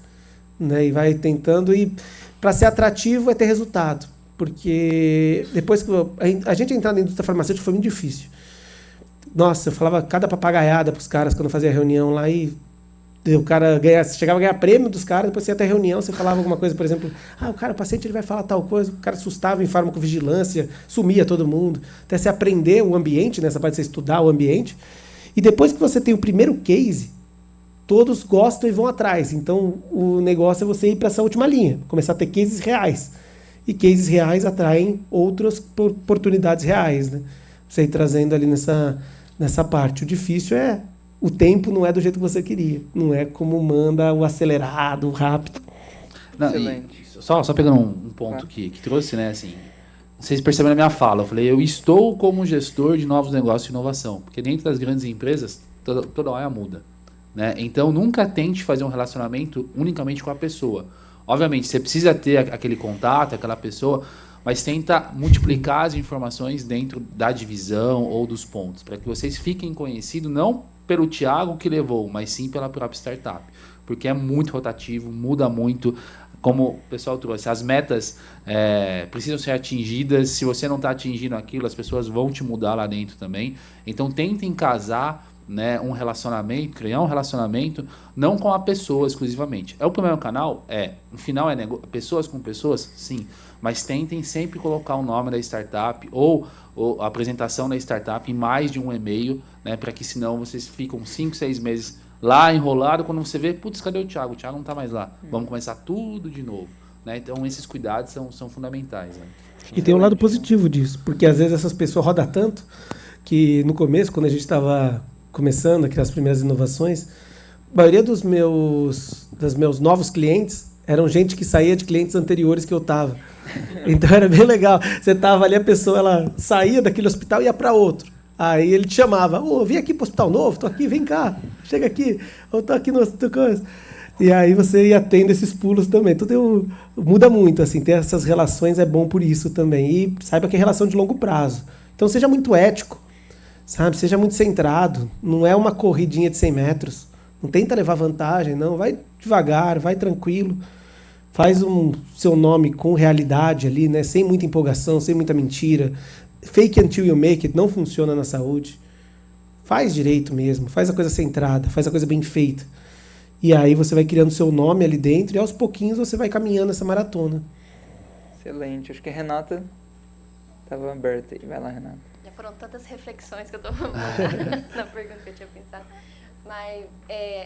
né? E vai tentando, e para ser atrativo é ter resultado. Porque depois que a gente entrar na indústria farmacêutica foi muito difícil. Nossa, eu falava cada papagaiada para os caras quando eu fazia reunião lá e o cara chegava a ganhar prêmio dos caras, depois você ia até reunião, você falava alguma coisa, por exemplo, o paciente ele vai falar tal coisa, o cara assustava em farmacovigilância, sumia todo mundo, até você aprender o ambiente, nessa parte de você estudar o ambiente. E depois que você tem o primeiro case, todos gostam e vão atrás. Então o negócio é você ir para essa última linha, começar a ter cases reais. E cases reais atraem outras oportunidades reais, né? Você ir trazendo ali nessa parte. O difícil é o tempo não é do jeito que você queria. Não é como manda o acelerado, o rápido. Não, Excelente. Só pegando um ponto que trouxe, né? Assim, vocês perceberam a minha fala. Eu falei, eu estou como gestor de novos negócios e inovação. Porque dentro das grandes empresas, toda hora muda. Né? Então, nunca tente fazer um relacionamento unicamente com a pessoa. Obviamente, você precisa ter aquele contato, aquela pessoa, mas tenta multiplicar as informações dentro da divisão ou dos pontos, para que vocês fiquem conhecidos não pelo Thiago que levou, mas sim pela própria startup. Porque é muito rotativo, muda muito, como o pessoal trouxe. As metas precisam ser atingidas, se você não está atingindo aquilo, as pessoas vão te mudar lá dentro também. Então, tentem casar, né, um relacionamento, criar um relacionamento não com a pessoa exclusivamente. É o primeiro canal? No final é pessoas com pessoas? Sim. Mas tentem sempre colocar o nome da startup ou a apresentação da startup em mais de um e-mail, né, para que senão vocês ficam 5, 6 meses lá enrolado, quando você vê, putz, cadê o Thiago? O Thiago não está mais lá. Vamos começar tudo de novo. Né? Então esses cuidados são fundamentais. Né? E tem um lado positivo disso, porque às vezes essas pessoas rodam tanto que no começo, quando a gente estava começando aquelas primeiras inovações, a maioria dos meus novos clientes eram gente que saía de clientes anteriores que eu estava. Então era bem legal. Você estava ali, a pessoa ela saía daquele hospital e ia para outro. Aí ele te chamava, vem aqui para o hospital novo, tô aqui, vem cá, chega aqui, eu tô aqui no coisa. E aí você ia tendo esses pulos também. Tudo muda muito, assim, ter essas relações é bom por isso também. E saiba que é relação de longo prazo. Então seja muito ético. Sabe, seja muito centrado, não é uma corridinha de 100 metros, não tenta levar vantagem, não, vai devagar, vai tranquilo, faz seu nome com realidade ali, né, sem muita empolgação, sem muita mentira, fake until you make it não funciona na saúde, faz direito mesmo, faz a coisa centrada, faz a coisa bem feita, e aí você vai criando seu nome ali dentro e aos pouquinhos você vai caminhando essa maratona. Excelente, acho que a Renata estava aberta aí, vai lá, Renata. Foram tantas reflexões que eu estou na pergunta que eu tinha pensado. Mas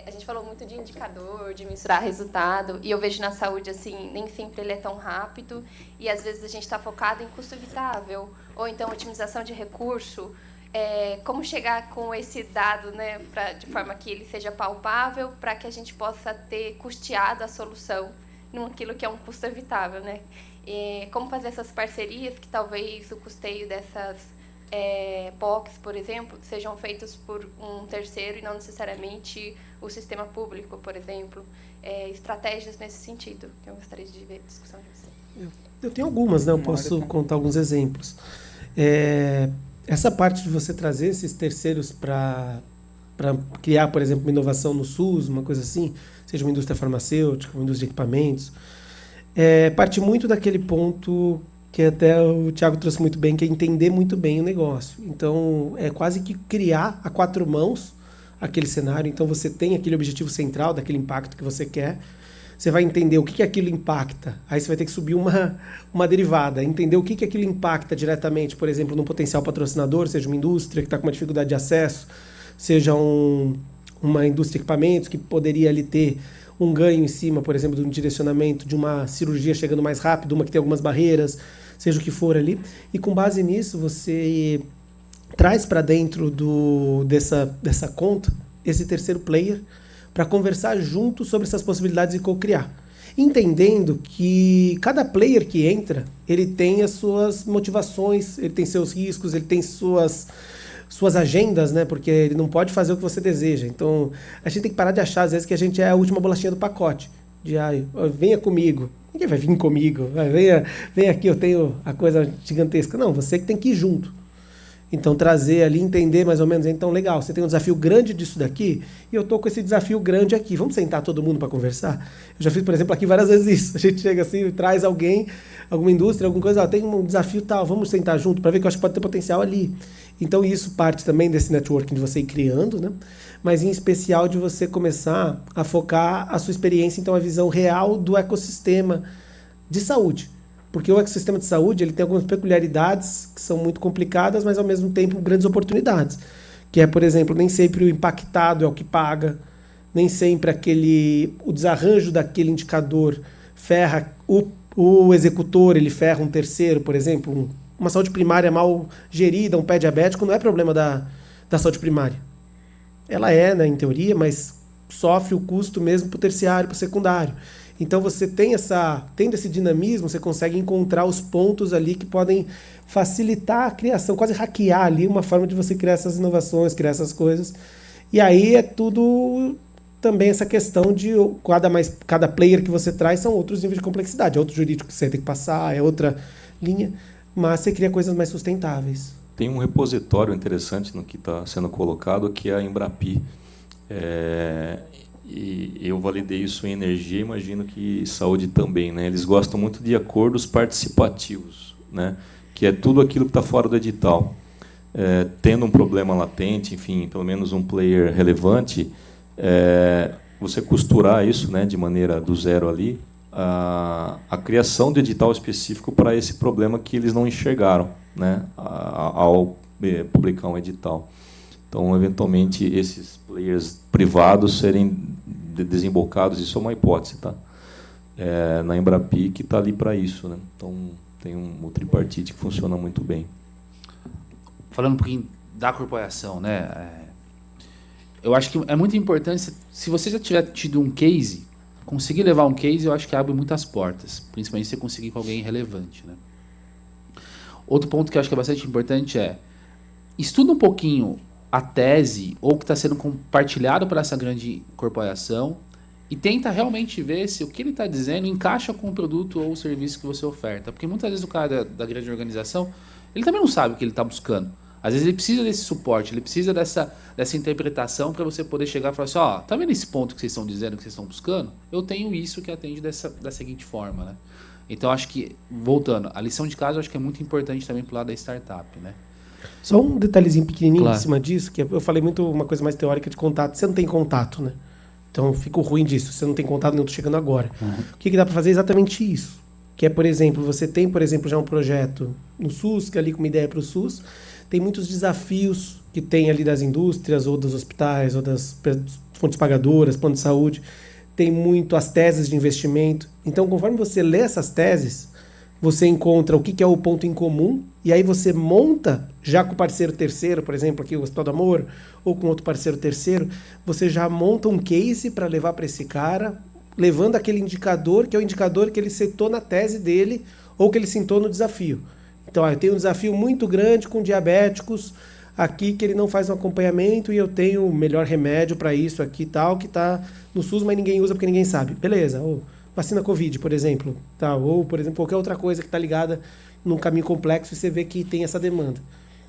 a gente falou muito de indicador, de mensurar resultado, e eu vejo na saúde, assim, nem sempre ele é tão rápido, e às vezes a gente está focado em custo evitável, ou então otimização de recurso. Como chegar com esse dado, né, de forma que ele seja palpável, para que a gente possa ter custeado a solução naquilo que é um custo evitável, né? Como fazer essas parcerias, que talvez o custeio dessas POCs, por exemplo, sejam feitos por um terceiro e não necessariamente o sistema público, por exemplo. Estratégias nesse sentido, que eu gostaria de ver a discussão de você. Eu tenho algumas, né? Eu posso contar alguns exemplos. Essa parte de você trazer esses terceiros para criar, por exemplo, uma inovação no SUS, uma coisa assim, seja uma indústria farmacêutica, uma indústria de equipamentos, parte muito daquele ponto que até o Thiago trouxe muito bem, que é entender muito bem o negócio. Então, é quase que criar a 4 mãos aquele cenário. Então, você tem aquele objetivo central daquele impacto que você quer. Você vai entender o que aquilo impacta. Aí você vai ter que subir uma derivada. Entender o que aquilo impacta diretamente, por exemplo, num potencial patrocinador, seja uma indústria que está com uma dificuldade de acesso, seja uma indústria de equipamentos que poderia ali ter um ganho em cima, por exemplo, de um direcionamento de uma cirurgia chegando mais rápido, uma que tem algumas barreiras, seja o que for ali. E com base nisso, você traz para dentro dessa conta esse terceiro player para conversar junto sobre essas possibilidades de co-criar. Entendendo que cada player que entra, ele tem as suas motivações, ele tem seus riscos, ele tem suas agendas, né? Porque ele não pode fazer o que você deseja. Então, a gente tem que parar de achar, às vezes, que a gente é a última bolachinha do pacote. Venha comigo. Ninguém vai vir comigo. Venha aqui, eu tenho a coisa gigantesca. Não, você que tem que ir junto. Então, trazer ali, entender mais ou menos. Então, legal, você tem um desafio grande disso daqui e eu tô com esse desafio grande aqui. Vamos sentar todo mundo para conversar? Eu já fiz, por exemplo, aqui várias vezes isso. A gente chega assim e traz alguém, alguma indústria, alguma coisa, tem um desafio tal, vamos sentar junto para ver que eu acho que pode ter potencial ali. Então, isso parte também desse networking de você ir criando, né? Mas em especial de você começar a focar a sua experiência, então a visão real do ecossistema de saúde. Porque o ecossistema de saúde ele tem algumas peculiaridades que são muito complicadas, mas ao mesmo tempo grandes oportunidades. Que é, por exemplo, nem sempre o impactado é o que paga, nem sempre o desarranjo daquele indicador ferra o executor, ele ferra um terceiro, por exemplo, uma saúde primária mal gerida, um pé diabético, não é problema da saúde primária. Ela é, né, em teoria, mas sofre o custo mesmo para o terciário, para o secundário. Então você tendo esse dinamismo, você consegue encontrar os pontos ali que podem facilitar a criação, quase hackear ali uma forma de você criar essas inovações, criar essas coisas. E aí é tudo também essa questão de cada player que você traz são outros níveis de complexidade, é outro jurídico que você tem que passar, é outra linha, mas você cria coisas mais sustentáveis. Tem um repositório interessante no que está sendo colocado, que é a Embrapi. E eu validei isso em energia, imagino que saúde também, né? Eles gostam muito de acordos participativos, né? Que é tudo aquilo que está fora do edital. Tendo um problema latente, enfim, pelo menos um player relevante, você costurar isso, né, de maneira do zero ali, a criação de edital específico para esse problema que eles não enxergaram, né, ao publicar um edital. Então, eventualmente, esses players privados serem desembocados, isso é uma hipótese, tá? Na Embrapi, que está ali para isso, né? Então, tem um tripartite que funciona muito bem. Falando um pouquinho da corporação, né? Eu acho que é muito importante, se você já tiver tido um case, conseguir levar um case, eu acho que abre muitas portas, principalmente se você conseguir com alguém relevante, né? Outro ponto que eu acho que é bastante importante estuda um pouquinho a tese ou que está sendo compartilhado por essa grande corporação e tenta realmente ver se o que ele está dizendo encaixa com o produto ou o serviço que você oferta. Porque muitas vezes o cara da grande organização, ele também não sabe o que ele está buscando. Às vezes ele precisa desse suporte, ele precisa dessa interpretação para você poder chegar e falar assim, tá vendo esse ponto que vocês estão dizendo, que vocês estão buscando? Eu tenho isso que atende da seguinte forma, né? Então, acho que, voltando, a lição de casa eu acho que é muito importante também para o lado da startup, né? Só um detalhezinho pequenininho Claro. em cima disso, que eu falei muito uma coisa mais teórica de contato. Você não tem contato, né? Então, fica ruim disso. Você não tem contato, não estou chegando agora. O que dá para fazer é exatamente isso. Que é, por exemplo, você tem, por exemplo, já um projeto no SUS, que é ali com uma ideia para o SUS, tem muitos desafios que tem ali das indústrias, ou dos hospitais, ou das fontes pagadoras, plano de saúde. Tem muito as teses de investimento. Então, conforme você lê essas teses, você encontra o que é o ponto em comum, e aí você monta, já com o parceiro terceiro, por exemplo, aqui o Hospital do Amor, ou com outro parceiro terceiro, você já monta um case para levar para esse cara, levando aquele indicador, que é o indicador que ele setou na tese dele, ou que ele sentou no desafio. Então, eu tenho um desafio muito grande com diabéticos aqui, que ele não faz um acompanhamento, e eu tenho o melhor remédio para isso aqui tal, que está no SUS, mas ninguém usa porque ninguém sabe. Beleza, ou vacina Covid, por exemplo, tá? Ou, por exemplo, qualquer outra coisa que está ligada num caminho complexo e você vê que tem essa demanda.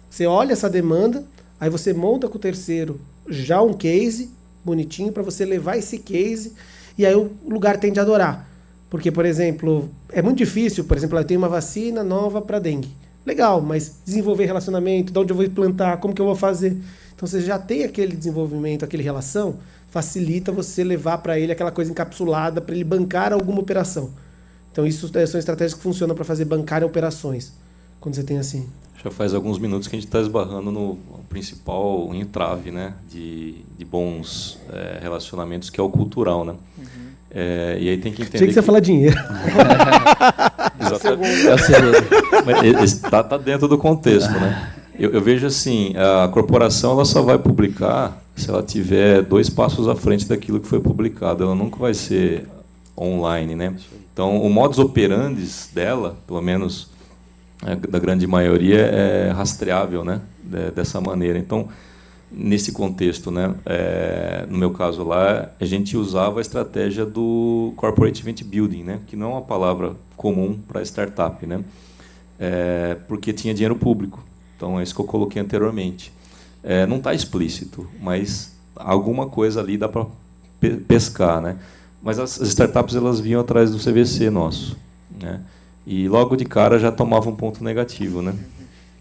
Você olha essa demanda, aí você monta com o terceiro já um case bonitinho para você levar esse case, e aí o lugar tende a adorar. Porque, por exemplo, é muito difícil, por exemplo, eu tenho uma vacina nova para dengue. Legal, mas desenvolver relacionamento, de onde eu vou implantar, como que eu vou fazer? Então você já tem aquele desenvolvimento, aquele relação, facilita você levar para ele aquela coisa encapsulada para ele bancar alguma operação. Então isso são estratégias que funcionam para fazer bancar operações, quando você tem assim. Já faz alguns minutos que a gente está esbarrando no principal entrave, né, de bons relacionamentos, que é o cultural, né? E aí tem que entender. Tinha que você falar dinheiro. Exatamente. Mas tá dentro do contexto, né? Eu vejo assim, a corporação ela só vai publicar se ela tiver 2 passos à frente daquilo que foi publicado. Ela nunca vai ser online, né? Então, o modus operandi dela, pelo menos da grande maioria, é rastreável, né? Dessa maneira. Então, nesse contexto, né? No meu caso lá, a gente usava a estratégia do Corporate Event Building, né? Que não é uma palavra comum para startup, né? Porque tinha dinheiro público. Então, é isso que eu coloquei anteriormente. Não está explícito, mas alguma coisa ali dá para pescar, né? Mas as startups elas vinham atrás do CVC nosso, né? E logo de cara já tomava um ponto negativo, né?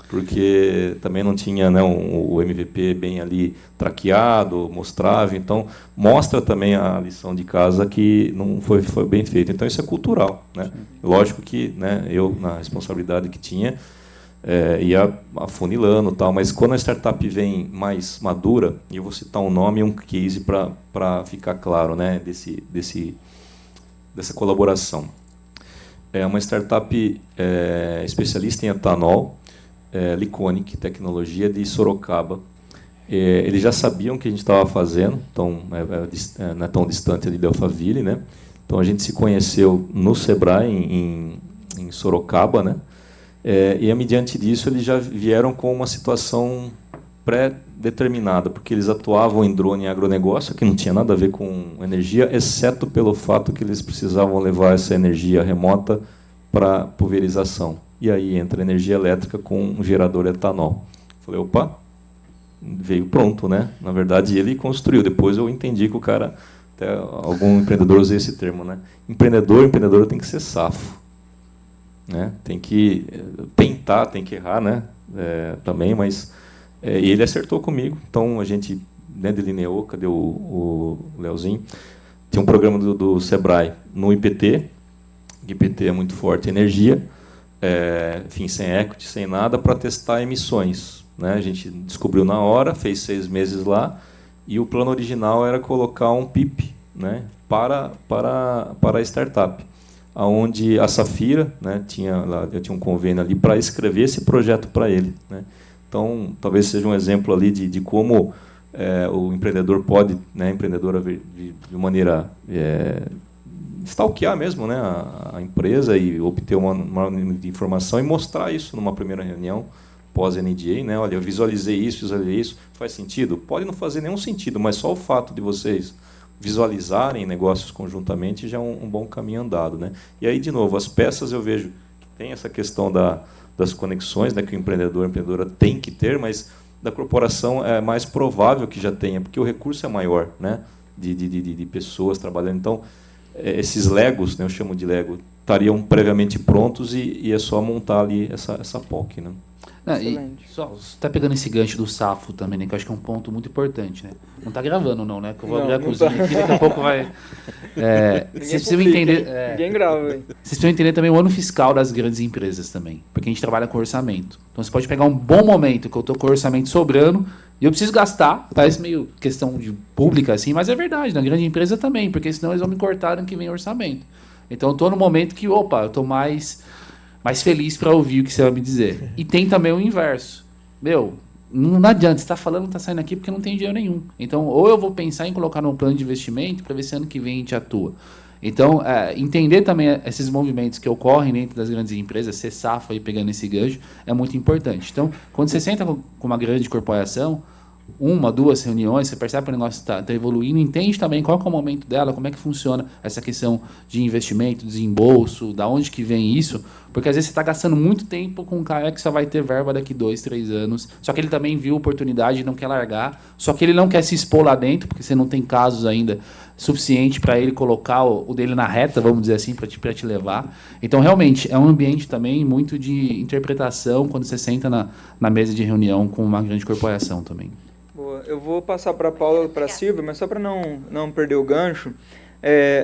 Porque também não tinha, né, o MVP bem ali traqueado, mostrável. Então, mostra também a lição de casa que não foi bem feito. Então, isso é cultural, né? Lógico que, né, eu, na responsabilidade que tinha, ia afunilando, tal, mas quando a startup vem mais madura, e eu vou citar um nome e um case para ficar claro, né, dessa colaboração. É uma startup especialista em etanol, Liconic Tecnologia, de Sorocaba. Eles já sabiam o que a gente estava fazendo, então não é tão distante ali de Alphaville, né? Então a gente se conheceu no Sebrae em Sorocaba, né? E mediante disso eles já vieram com uma situação pré-determinada, porque eles atuavam em drone e agronegócio, que não tinha nada a ver com energia, exceto pelo fato que eles precisavam levar essa energia remota para pulverização. E aí entra energia elétrica com um gerador etanol. Falei, opa, veio pronto, né? Na verdade, ele construiu. Depois eu entendi que o cara, até algum empreendedor usa esse termo, né? Empreendedor tem que ser safo, né? Tem que tentar, tem que errar, né? Também, mas e ele acertou comigo. Então a gente delineou, cadê o Leozinho? Tinha um programa do Sebrae no IPT. IPT é muito forte, energia, enfim, sem equity, sem nada, para testar emissões, né? A gente descobriu na hora, fez 6 meses lá, e o plano original era colocar um PIP, né, para a startup, onde a Safira, né, eu tinha um convênio ali para escrever esse projeto para ele, né? Então, talvez seja um exemplo ali de como o empreendedor pode, né, empreendedora de maneira stalkear mesmo, né, a empresa e obter uma informação e mostrar isso numa primeira reunião pós-NDA, né? Olha, eu visualizei isso, faz sentido? Pode não fazer nenhum sentido, mas só o fato de vocês visualizarem negócios conjuntamente já é um bom caminho andado, né? E aí, de novo, as peças eu vejo que tem essa questão das conexões, né, que o empreendedor, a empreendedora tem que ter, mas da corporação é mais provável que já tenha, porque o recurso é maior, né, de pessoas trabalhando. Então, esses Legos, né, eu chamo de Lego, estariam previamente prontos e é só montar ali essa POC, né? Só está pegando esse gancho do Safo também, né, que eu acho que é um ponto muito importante, né? Não está gravando não, né? Que eu vou abrir a cozinha aqui, daqui a pouco vai. Vocês precisam entender. Ninguém grava, hein? Vocês precisam entender também o ano fiscal das grandes empresas também, porque a gente trabalha com orçamento. Então você pode pegar um bom momento que eu estou com o orçamento sobrando e eu preciso gastar, parece meio questão de pública assim, mas é verdade, na grande empresa também, porque senão eles vão me cortar no que vem orçamento. Então eu estou no momento que, eu estou mais feliz para ouvir o que você vai me dizer. E tem também o inverso. Não adianta, você está falando, não está saindo aqui porque não tem dinheiro nenhum. Então, ou eu vou pensar em colocar num plano de investimento para ver se ano que vem a gente atua. Então, entender também esses movimentos que ocorrem dentro das grandes empresas, ser safo aí pegando esse gancho, é muito importante. Então, quando você senta com uma grande corporação, 1, 2 reuniões, você percebe que o negócio está evoluindo, entende também qual é o momento dela, como é que funciona essa questão de investimento, desembolso, da onde que vem isso, porque às vezes você está gastando muito tempo com um cara que só vai ter verba daqui 2, 3 anos, só que ele também viu oportunidade e não quer largar, só que ele não quer se expor lá dentro, porque você não tem casos ainda suficiente para ele colocar o dele na reta, vamos dizer assim, para te levar. Então, realmente, é um ambiente também muito de interpretação quando você senta na mesa de reunião com uma grande corporação também. Boa. Eu vou passar para a Paula e para a Silvia, mas só para não perder o gancho,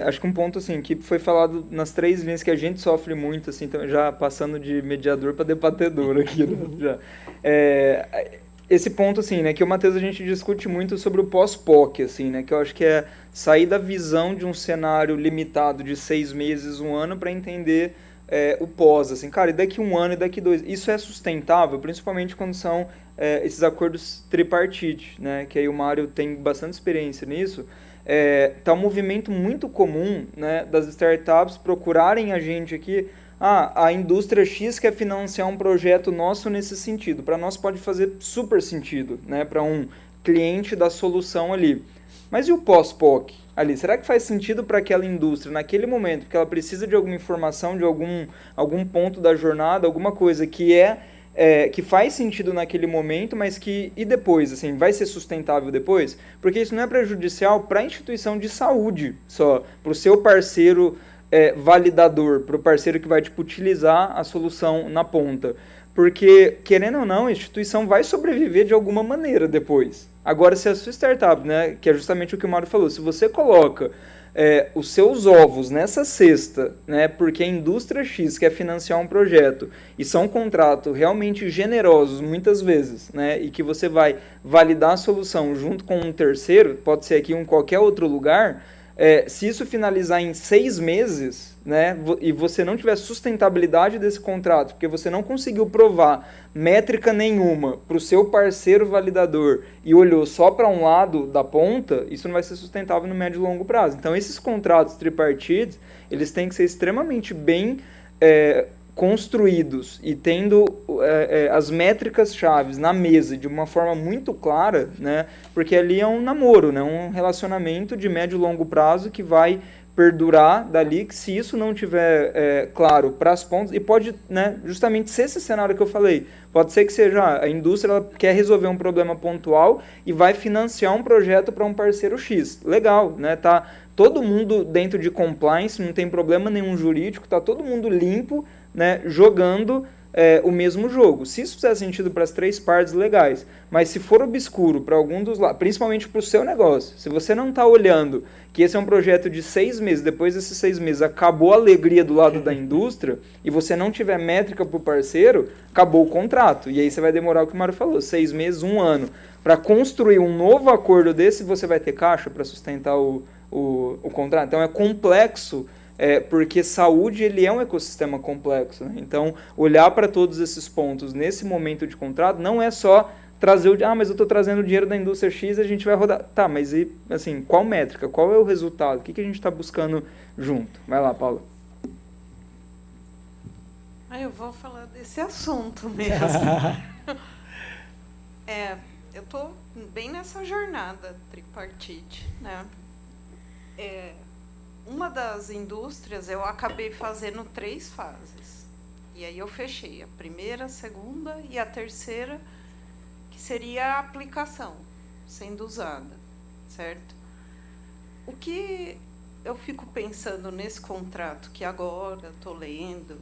acho que um ponto assim, que foi falado nas 3 linhas que a gente sofre muito, assim, então, já passando de mediador para debatedor aqui, né? Já. Esse ponto, assim, né, que o Matheus a gente discute muito sobre o pós-POC, assim, né, que eu acho que é sair da visão de um cenário limitado de 6 meses, 1 ano, para entender o pós, assim, cara, e daqui 1 ano, e daqui 2, isso é sustentável, principalmente quando são esses acordos tripartite, né, que aí o Mário tem bastante experiência nisso. Tá um movimento muito comum, né, das startups procurarem a gente aqui. A indústria X quer financiar um projeto nosso nesse sentido. Para nós pode fazer super sentido, né, para um cliente da solução ali. Mas e o pós-POC ali? Será que faz sentido para aquela indústria naquele momento, que ela precisa de alguma informação, de algum ponto da jornada, alguma coisa que faz sentido naquele momento, mas que, e depois, assim, vai ser sustentável depois? Porque isso não é prejudicial para a instituição de saúde só, para o seu parceiro validador, para o parceiro que vai, tipo, utilizar a solução na ponta. Porque, querendo ou não, a instituição vai sobreviver de alguma maneira depois. Agora, se a sua startup, né, que é justamente o que o Mário falou, se você coloca os seus ovos nessa cesta, né, porque a indústria X quer financiar um projeto e são contratos realmente generosos muitas vezes, né, e que você vai validar a solução junto com um terceiro, pode ser aqui em qualquer outro lugar, se isso finalizar em 6 meses, né, e você não tiver sustentabilidade desse contrato, porque você não conseguiu provar métrica nenhuma para o seu parceiro validador e olhou só para um lado da ponta, isso não vai ser sustentável no médio e longo prazo. Então, esses contratos tripartites, eles têm que ser extremamente bem construídos e tendo as métricas chaves na mesa de uma forma muito clara, né, porque ali é um namoro, né, um relacionamento de médio e longo prazo que vai perdurar dali, que se isso não tiver claro para as pontas, e pode, né, justamente ser esse cenário que eu falei, pode ser que seja a indústria ela quer resolver um problema pontual e vai financiar um projeto para um parceiro X, legal, né, tá todo mundo dentro de compliance, não tem problema nenhum jurídico, tá todo mundo limpo, né, jogando o mesmo jogo. Se isso fizer sentido para as 3 partes, legais. Mas se for obscuro para algum dos lados, principalmente para o seu negócio, se você não está olhando que esse é um projeto de 6 meses, depois desses 6 meses acabou a alegria do lado da indústria, e você não tiver métrica para o parceiro, acabou o contrato. E aí você vai demorar o que o Mário falou, 6 meses, 1 ano. Para construir um novo acordo desse, você vai ter caixa para sustentar o contrato. Então é complexo, porque saúde ele é um ecossistema complexo, né? Então, olhar para todos esses pontos nesse momento de contrato não é só trazer mas eu estou trazendo o dinheiro da indústria X e a gente vai rodar. Tá, mas e, assim, qual métrica? Qual é o resultado? O que a gente está buscando junto? Vai lá, Paula. Eu vou falar desse assunto mesmo. Eu estou bem nessa jornada tripartite, né? Uma das indústrias eu acabei fazendo 3 fases. E aí eu fechei a primeira, a segunda e a terceira, que seria a aplicação sendo usada, certo? O que eu fico pensando nesse contrato que agora estou lendo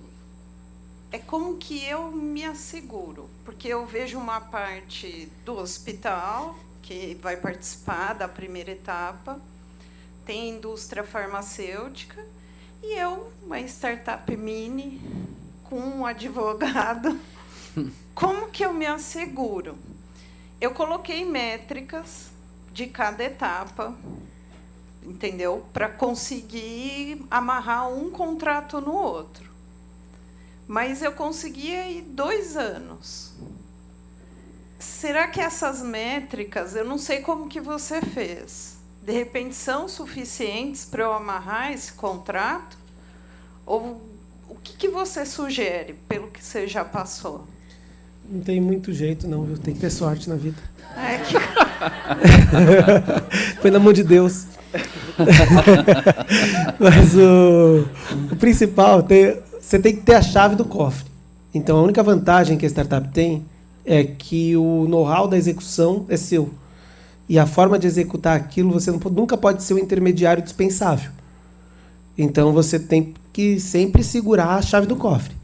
é como que eu me asseguro, porque eu vejo uma parte do hospital que vai participar da primeira etapa, tem indústria farmacêutica e eu, uma startup mini, com um advogado. Como que eu me asseguro? Eu coloquei métricas de cada etapa, entendeu? Para conseguir amarrar um contrato no outro. Mas eu consegui aí 2 anos. Será que essas métricas, eu não sei como que você fez, de repente são suficientes para eu amarrar esse contrato? Ou o que você sugere, pelo que você já passou? Não tem muito jeito, não, viu? Tem que ter sorte na vida. Foi na mão de Deus. Mas o principal, você tem que ter a chave do cofre. Então, a única vantagem que a startup tem é que o know-how da execução é seu. E a forma de executar aquilo, você nunca pode ser um intermediário dispensável. Então, você tem que sempre segurar a chave do cofre.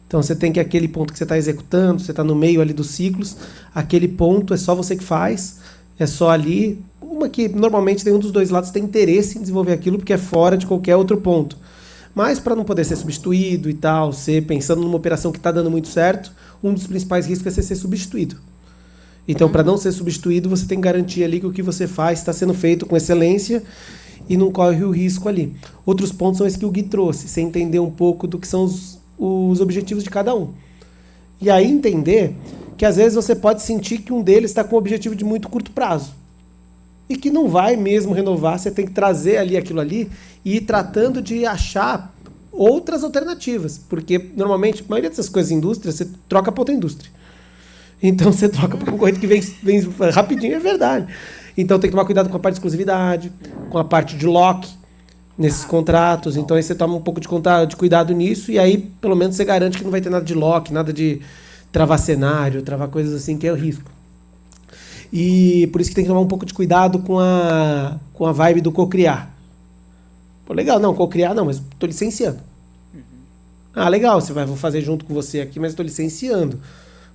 Então, você tem que aquele ponto que você está executando, você está no meio ali dos ciclos, aquele ponto é só você que faz, É só ali, uma que normalmente nenhum dos dois lados tem interesse em desenvolver aquilo porque é fora de qualquer outro ponto. Mas para não poder ser substituído e tal, ser pensando numa operação que está dando muito certo, um dos principais riscos é você ser substituído. Então, para não ser substituído, você tem que garantir ali que o que você faz está sendo feito com excelência e não corre o risco ali. Outros pontos são esses que o Gui trouxe, você entender um pouco do que são os objetivos de cada um. E aí entender que às vezes você pode sentir que um deles está com um objetivo de muito curto prazo. E que não vai mesmo renovar, você tem que trazer ali aquilo ali e ir tratando de achar outras alternativas. Porque normalmente, a maioria dessas coisas em indústria, você troca para outra indústria. Então você troca para um concorrente que vem rapidinho, é verdade. Então tem que tomar cuidado com a parte de exclusividade, com a parte de lock nesses contratos. Então aí você toma um pouco de cuidado nisso e aí pelo menos você garante que não vai ter nada de lock, nada de travar cenário, travar coisas assim que é o risco. E por isso que tem que tomar um pouco de cuidado com a vibe do cocriar. Pô, legal, não, cocriar não, mas estou licenciando. Ah, legal, vou fazer junto com você aqui, mas estou licenciando.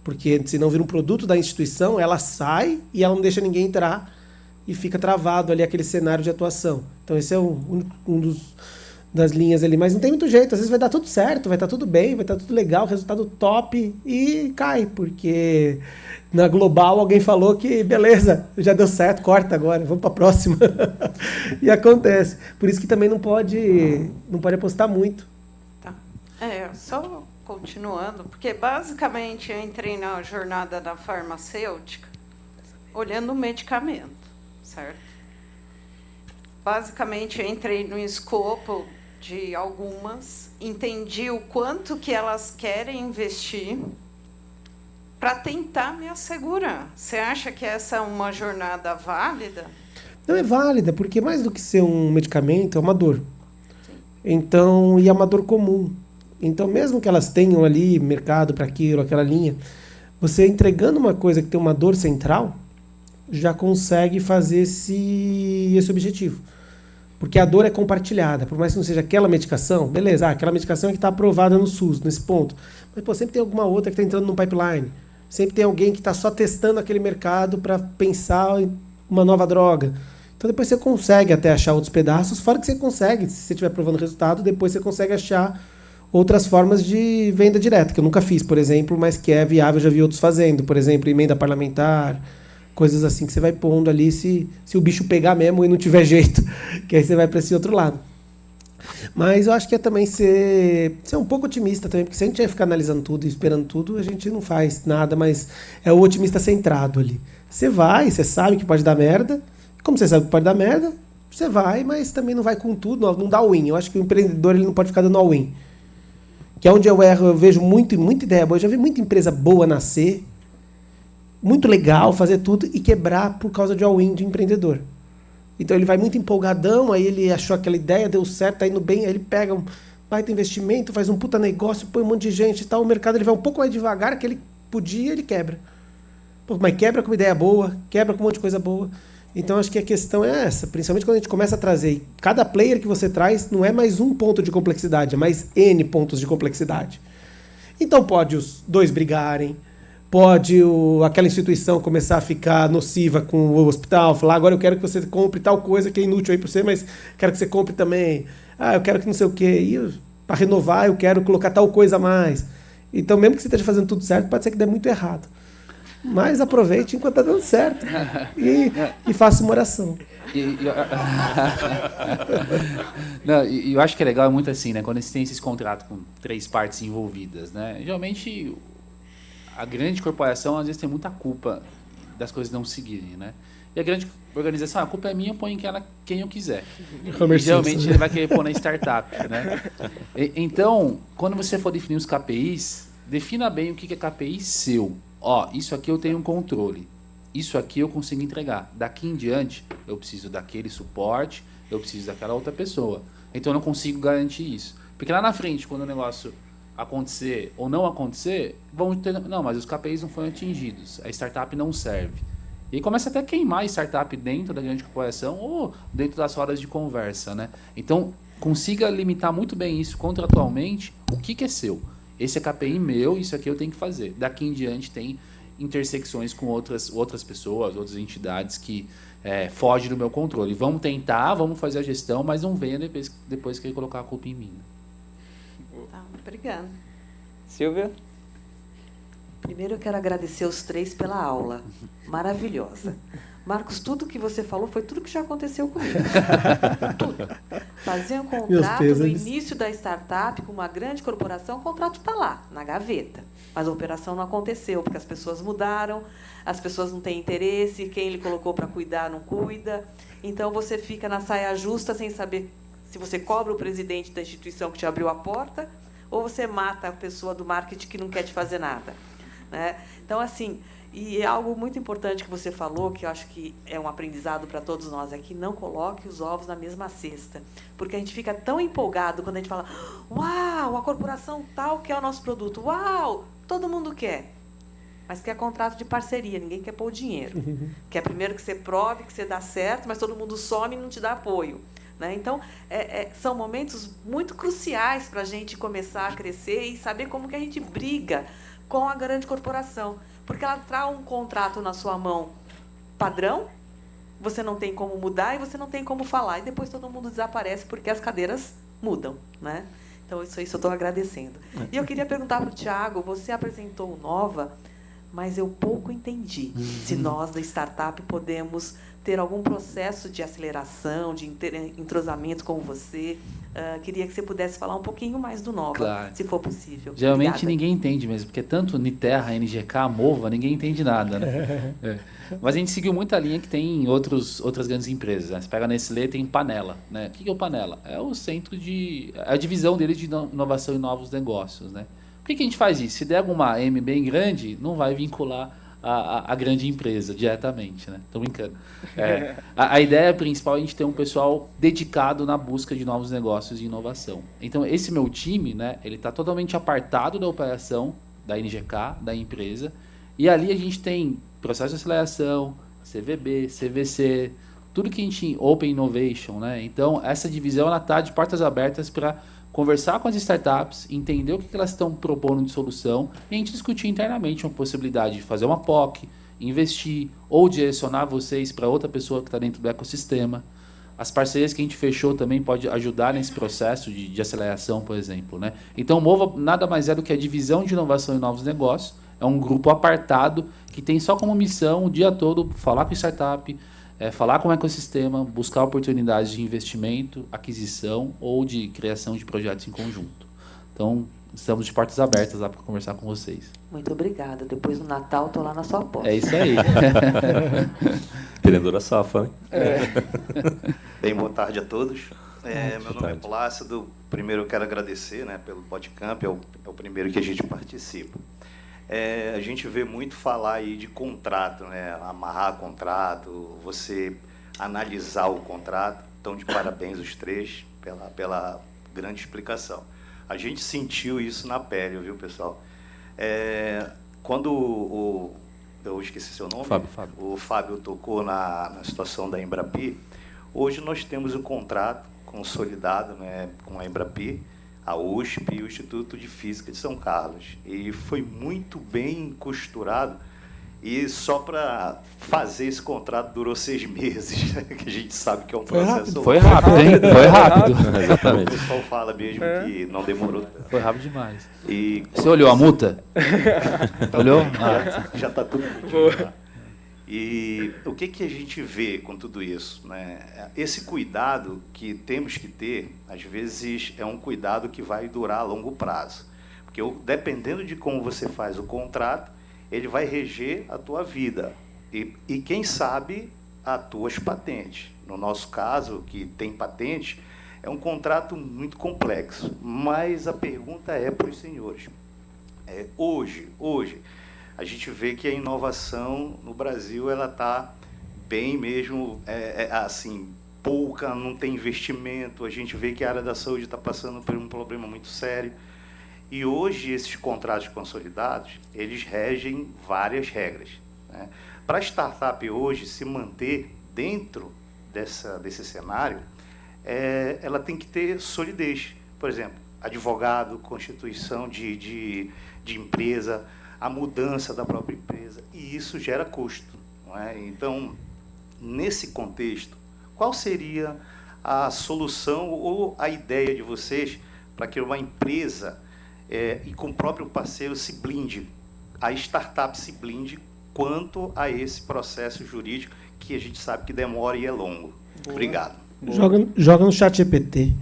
Porque se não vira um produto da instituição, ela sai e ela não deixa ninguém entrar e fica travado ali aquele cenário de atuação. Então esse é das linhas ali, mas não tem muito jeito, às vezes vai dar tudo certo, vai estar tudo bem, vai estar tudo legal, resultado top e cai, porque na global alguém falou que beleza, já deu certo, corta agora, vamos para a próxima. E acontece. Por isso que também não pode apostar muito. Tá. Só continuando, porque basicamente eu entrei na jornada da farmacêutica olhando o medicamento, certo? Basicamente eu entrei no escopo de algumas, entendi o quanto que elas querem investir para tentar me assegurar. Você acha que essa é uma jornada válida? Não é válida, porque mais do que ser um medicamento, é uma dor. Então, e é uma dor comum. Então, mesmo que elas tenham ali mercado para aquilo, aquela linha, você entregando uma coisa que tem uma dor central, já consegue fazer esse objetivo. Porque a dor é compartilhada, por mais que não seja aquela medicação, beleza, aquela medicação é que está aprovada no SUS, nesse ponto. Mas pô, sempre tem alguma outra que está entrando no pipeline. Sempre tem alguém que está só testando aquele mercado para pensar em uma nova droga. Então depois você consegue até achar outros pedaços, fora que você consegue, se você estiver provando o resultado, depois você consegue achar outras formas de venda direta, que eu nunca fiz, por exemplo, mas que é viável, já vi outros fazendo. Por exemplo, emenda parlamentar, coisas assim que você vai pondo ali se o bicho pegar mesmo e não tiver jeito, que aí você vai para esse outro lado. Mas eu acho que é também ser um pouco otimista também, porque se a gente ia ficar analisando tudo e esperando tudo, a gente não faz nada, mas é o otimista centrado ali. Você sabe que pode dar merda, como você sabe que pode dar merda, você vai, mas também não vai com tudo, não dá all-in. Eu acho que o empreendedor ele não pode ficar dando all-in. Que é onde eu erro, eu vejo muita ideia boa, eu já vi muita empresa boa nascer, muito legal fazer tudo e quebrar por causa de all-in de empreendedor. Então ele vai muito empolgadão, aí ele achou aquela ideia, deu certo, tá indo bem, aí ele pega um baita investimento, faz um puta negócio, põe um monte de gente e tal, o mercado ele vai um pouco mais devagar, que ele podia, ele quebra. Pô, mas quebra com uma ideia boa, quebra com um monte de coisa boa. Então acho que a questão é essa, principalmente quando a gente começa a trazer, cada player que você traz não é mais um ponto de complexidade, é mais N pontos de complexidade. Então pode os dois brigarem, pode aquela instituição começar a ficar nociva com o hospital, falar agora eu quero que você compre tal coisa que é inútil aí para você, mas quero que você compre também. Eu quero que não sei o quê. E para renovar eu quero colocar tal coisa a mais. Então mesmo que você esteja fazendo tudo certo, pode ser que dê muito errado. Mas aproveite enquanto está dando certo e faça uma oração. Eu acho que é legal, é muito assim, né? Quando você tem esses contratos com 3 partes envolvidas, né? Geralmente a grande corporação às vezes tem muita culpa das coisas não seguirem, né? E a grande organização, a culpa é minha, eu ponho quem eu quiser. E geralmente ele vai querer pôr na startup, né? Então, quando você for definir os KPIs, defina bem o que é KPI seu. Isso aqui eu tenho um controle. Isso aqui eu consigo entregar. Daqui em diante, eu preciso daquele suporte, eu preciso daquela outra pessoa. Então eu não consigo garantir isso. Porque lá na frente, quando o negócio acontecer ou não acontecer, vão ter... Não, mas os KPIs não foram atingidos. A startup não serve. E aí começa até a queimar a startup dentro da grande corporação ou dentro das rodas de conversa, né? Então, consiga limitar muito bem isso contratualmente. O que é seu? Esse é KPI meu, isso aqui eu tenho que fazer. Daqui em diante tem intersecções com outras pessoas, outras entidades que fogem do meu controle. Vamos tentar, vamos fazer a gestão, mas não venha depois que ele colocar a culpa em mim. Tá, obrigada. Silvia? Primeiro eu quero agradecer os três pela aula. Maravilhosa. Marcos, tudo que você falou foi tudo que já aconteceu comigo. Tudo. Fazia um contrato no início da startup com uma grande corporação, o contrato está lá, na gaveta. Mas a operação não aconteceu, porque as pessoas mudaram, as pessoas não têm interesse, quem ele colocou para cuidar não cuida. Então, você fica na saia justa sem saber se você cobra o presidente da instituição que te abriu a porta ou você mata a pessoa do marketing que não quer te fazer nada. Né? Então, assim, e é algo muito importante que você falou, que eu acho que é um aprendizado para todos nós aqui, não coloque os ovos na mesma cesta. Porque a gente fica tão empolgado quando a gente fala, uau, a corporação tal quer o nosso produto, uau, todo mundo quer. Mas quer contrato de parceria, ninguém quer pôr o dinheiro. Quer primeiro que você prove, que você dá certo, mas todo mundo some e não te dá apoio. Né? Então, são momentos muito cruciais para a gente começar a crescer e saber como que a gente briga com a grande corporação. Porque ela traz um contrato na sua mão padrão, você não tem como mudar e você não tem como falar. E depois todo mundo desaparece porque as cadeiras mudam. Né? Então, isso eu estou agradecendo. E eu queria perguntar para o Thiago, você apresentou o Nova, mas eu pouco entendi se nós, da startup, podemos ter algum processo de aceleração, de entrosamento com você. Queria que você pudesse falar um pouquinho mais do Nova, claro, se for possível. Geralmente Obrigada. Ninguém entende mesmo, porque tanto Niterra, NGK, Mova, ninguém entende nada. Né? Mas a gente seguiu muita linha que tem em outras grandes empresas. Né? Você pega a Nestlé, tem Panela. Né? O que é o Panela? É o centro a divisão dele de inovação e novos negócios. Né? Por que a gente faz isso? Se der alguma M bem grande, não vai vincular a grande empresa diretamente, né? Tô brincando. A ideia principal é a gente ter um pessoal dedicado na busca de novos negócios e inovação. Então, esse meu time, né, ele está totalmente apartado da operação da NGK, da empresa, e ali a gente tem processo de aceleração, CVB, CVC, tudo que a gente... Open Innovation, né? Então, essa divisão, ela está de portas abertas para conversar com as startups, entender o que elas estão propondo de solução e a gente discutir internamente uma possibilidade de fazer uma POC, investir ou direcionar vocês para outra pessoa que está dentro do ecossistema. As parcerias que a gente fechou também pode ajudar nesse processo de aceleração, por exemplo. Né? Então, o Mova nada mais é do que a divisão de inovação e novos negócios. É um grupo apartado que tem só como missão o dia todo falar com startup, falar com o ecossistema, buscar oportunidades de investimento, aquisição ou de criação de projetos em conjunto. Então, estamos de portas abertas lá para conversar com vocês. Muito obrigada. Depois do Natal, estou lá na sua porta. É isso aí. Empreendedora safa, né? Bem, boa tarde a todos. Meu nome é Plácido. Primeiro eu quero agradecer, né, pelo Podcamp, é o primeiro que a gente participa. A gente vê muito falar aí de contrato, né? Amarrar contrato, você analisar o contrato. Então, de parabéns os três pela grande explicação. A gente sentiu isso na pele, viu, pessoal? Quando eu esqueci seu nome, Fábio. O Fábio tocou na situação da Embrapi, hoje nós temos um contrato consolidado, né, com a Embrapi, a USP e o Instituto de Física de São Carlos. E foi muito bem costurado. E só para fazer esse contrato durou 6 meses, né? Que a gente sabe que é um processo... Foi rápido, hein? Foi rápido. Exatamente. O pessoal fala mesmo que não demorou tanto. Foi rápido demais. E... Você olhou a multa? Olhou? Já está tudo bem. E o que a gente vê com tudo isso? Né? Esse cuidado que temos que ter, às vezes, é um cuidado que vai durar a longo prazo. Porque dependendo de como você faz o contrato, ele vai reger a tua vida. E quem sabe, as tuas patentes. No nosso caso, que tem patente, é um contrato muito complexo. Mas a pergunta é para os senhores. Hoje, a gente vê que a inovação no Brasil ela está bem mesmo, assim, pouca, não tem investimento. A gente vê que a área da saúde está passando por um problema muito sério. E hoje esses contratos consolidados, eles regem várias regras. Né? Para a startup hoje se manter dentro desse cenário, ela tem que ter solidez. Por exemplo, advogado, constituição de empresa, a mudança da própria empresa, e isso gera custo, não é? Então, nesse contexto, qual seria a solução ou a ideia de vocês para que uma empresa e com o próprio parceiro se blinde, a startup se blinde quanto a esse processo jurídico que a gente sabe que demora e é longo? Obrigado. Joga no chat GPT.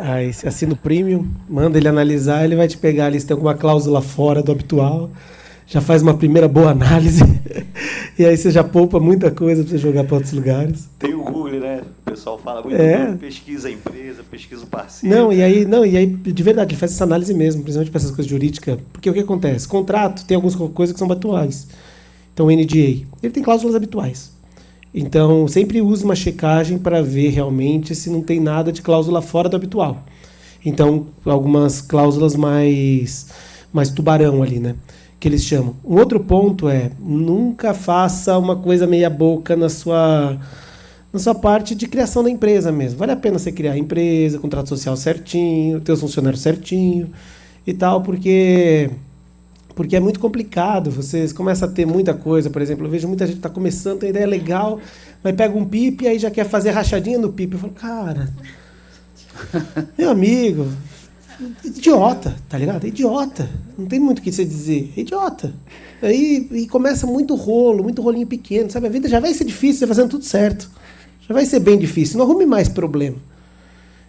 Aí você assina o premium, manda ele analisar, ele vai te pegar ali se tem alguma cláusula fora do habitual, já faz uma primeira boa análise, e aí você já poupa muita coisa para você jogar para outros lugares. Tem o Google, né? O pessoal fala muito, pesquisa a empresa, pesquisa o parceiro. Não, e aí, de verdade, ele faz essa análise mesmo, principalmente para essas coisas jurídicas, porque o que acontece? Contrato tem algumas coisas que são habituais. Então, o NDA, ele tem cláusulas habituais. Então, sempre use uma checagem para ver realmente se não tem nada de cláusula fora do habitual. Então, algumas cláusulas mais tubarão ali, né? Que eles chamam. Um outro ponto é, nunca faça uma coisa meia boca na sua parte de criação da empresa mesmo. Vale a pena você criar a empresa, contrato social certinho, ter os funcionários certinho e tal, porque é muito complicado. Vocês começam a ter muita coisa, por exemplo, eu vejo muita gente que está começando, tem ideia legal, mas pega um PIP e aí já quer fazer rachadinha no PIP. Eu falo, cara, meu amigo, idiota, tá ligado? Idiota. Não tem muito o que você dizer. Idiota. Aí começa muito rolinho pequeno, sabe? A vida já vai ser difícil, você fazendo tudo certo. Já vai ser bem difícil. Não arrume mais problema.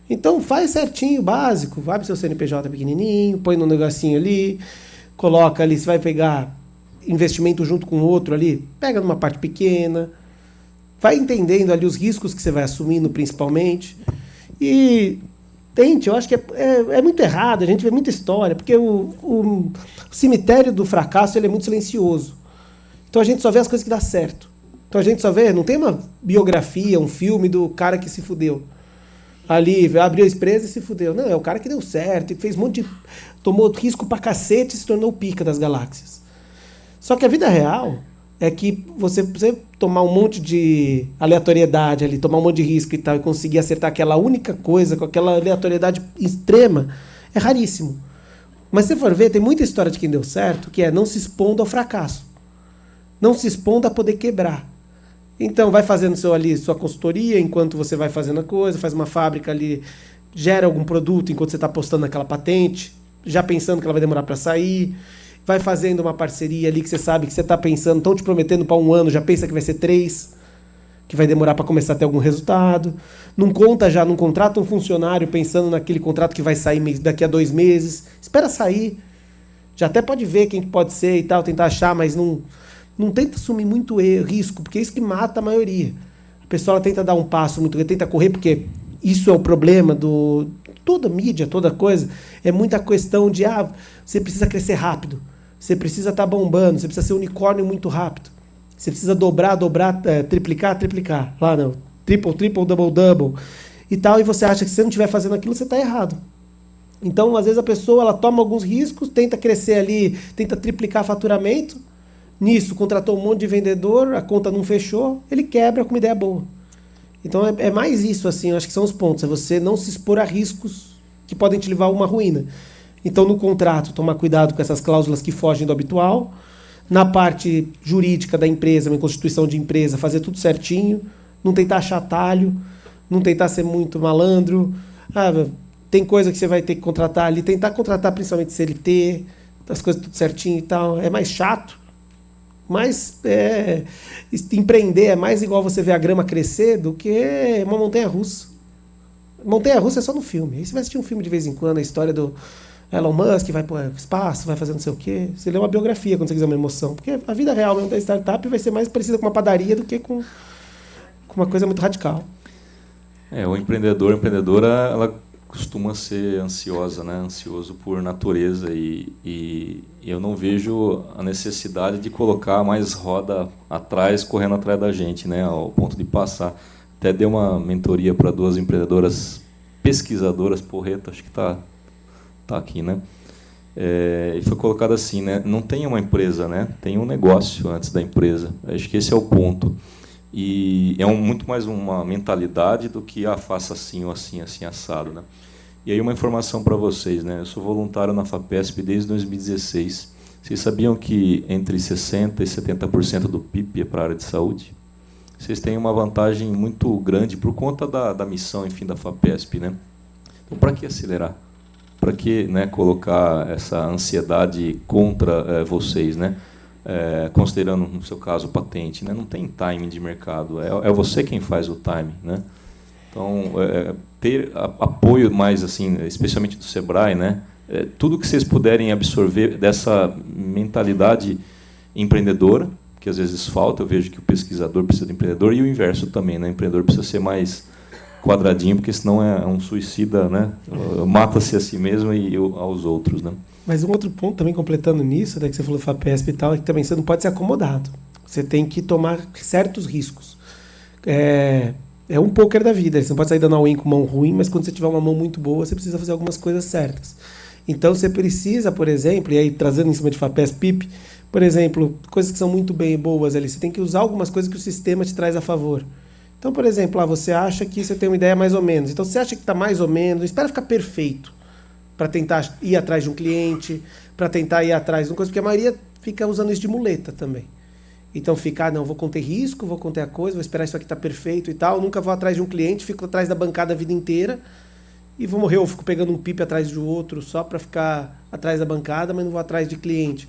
Então faz certinho, básico. Vai pro seu CNPJ pequenininho, põe num negocinho ali, coloca ali, você vai pegar investimento junto com outro ali, pega numa parte pequena, vai entendendo ali os riscos que você vai assumindo principalmente. E tente, eu acho que é muito errado, a gente vê muita história, porque o cemitério do fracasso ele é muito silencioso. Então a gente só vê as coisas que dá certo. Então a gente só vê, não tem uma biografia, um filme do cara que se fudeu. Ali, abriu a empresa e se fudeu. Não, é o cara que deu certo, fez um monte de... tomou risco pra cacete e se tornou o pica das galáxias. Só que a vida real é que você tomar um monte de aleatoriedade ali, tomar um monte de risco e tal, e conseguir acertar aquela única coisa com aquela aleatoriedade extrema, é raríssimo. Mas se você for ver, tem muita história de quem deu certo, que é não se expondo ao fracasso. Não se expondo a poder quebrar. Então, vai fazendo sua consultoria enquanto você vai fazendo a coisa, faz uma fábrica ali, gera algum produto enquanto você está postando aquela patente, já pensando que ela vai demorar para sair, vai fazendo uma parceria ali que você sabe que você está pensando, estão te prometendo para 1 ano, já pensa que vai ser 3, que vai demorar para começar a ter algum resultado. Não contrata um funcionário pensando naquele contrato que vai sair daqui a 2 meses. Espera sair. Já até pode ver quem pode ser e tal, tentar achar, mas não tenta assumir muito risco, porque é isso que mata a maioria. A pessoa ela tenta dar um passo muito, tenta correr, porque isso é o problema toda mídia, toda coisa, é muita questão de, você precisa crescer rápido, você precisa estar bombando, você precisa ser unicórnio muito rápido, você precisa dobrar, triplicar, lá não, triple, double, e tal, e você acha que se você não estiver fazendo aquilo, você está errado. Então, às vezes a pessoa, ela toma alguns riscos, tenta crescer ali, tenta triplicar faturamento, nisso, contratou um monte de vendedor, a conta não fechou, ele quebra com uma ideia boa. Então é mais isso, assim, eu acho que são os pontos. É você não se expor a riscos que podem te levar a uma ruína. Então, no contrato, tomar cuidado com essas cláusulas que fogem do habitual. Na parte jurídica da empresa, uma constituição de empresa, fazer tudo certinho. Não tentar achar atalho, não tentar ser muito malandro. Tem coisa que você vai ter que contratar ali. Tentar contratar principalmente CLT, as coisas tudo certinho e tal. É mais chato. Mas empreender é mais igual você ver a grama crescer do que uma montanha-russa. Montanha-russa é só no filme. Aí você vai assistir um filme de vez em quando, a história do Elon Musk, vai para o espaço, vai fazer não sei o quê. Você lê uma biografia quando você quiser uma emoção. Porque a vida real mesmo da startup vai ser mais parecida com uma padaria do que com uma coisa muito radical. O empreendedor, a empreendedora, ela costuma ser ansiosa, né? Ansioso por natureza e eu não vejo a necessidade de colocar mais roda atrás, correndo atrás da gente, né? Ao ponto de passar. Até dei uma mentoria para 2 empreendedoras pesquisadoras, Porreta, acho que tá aqui, né? E foi colocado assim, né? Não tem uma empresa, né? Tem um negócio antes da empresa. Acho que esse é o ponto. E é muito mais uma mentalidade do que faça assim ou assim, assim, assado, né? E aí uma informação para vocês, né? Eu sou voluntário na FAPESP desde 2016. Vocês sabiam que entre 60% e 70% do PIB é para a área de saúde? Vocês têm uma vantagem muito grande por conta da missão, enfim, da FAPESP, né? Então, para que acelerar? Para que, né, colocar essa ansiedade contra vocês, né? Considerando, no seu caso, patente, né? Não tem timing de mercado, é você quem faz o timing, né? Então, ter apoio mais, assim, especialmente do Sebrae, né? Tudo que vocês puderem absorver dessa mentalidade empreendedora, que às vezes falta, eu vejo que o pesquisador precisa de empreendedor, e o inverso também, né? O empreendedor precisa ser mais quadradinho, porque senão é um suicida, né? Mata-se a si mesmo e aos outros, né? Mas um outro ponto também, completando nisso, né, que você falou do FAPESP e tal, é que também você não pode ser acomodado. Você tem que tomar certos riscos. É um poker da vida. Você não pode sair dando all-in com mão ruim, mas quando você tiver uma mão muito boa, você precisa fazer algumas coisas certas. Então, você precisa, por exemplo, e aí trazendo em cima de FAPESP, PIP, por exemplo, coisas que são muito bem boas ali, você tem que usar algumas coisas que o sistema te traz a favor. Então, por exemplo, você acha que você tem uma ideia mais ou menos. Então, você acha que está mais ou menos, não espera ficar perfeito para tentar ir atrás de um cliente, para tentar ir atrás de uma coisa, porque a maioria fica usando isso de muleta também. Então, não, vou conter risco, vou conter a coisa, vou esperar isso aqui estar perfeito e tal, nunca vou atrás de um cliente, fico atrás da bancada a vida inteira e vou morrer, ou fico pegando um PIP atrás de outro só para ficar atrás da bancada, mas não vou atrás de cliente.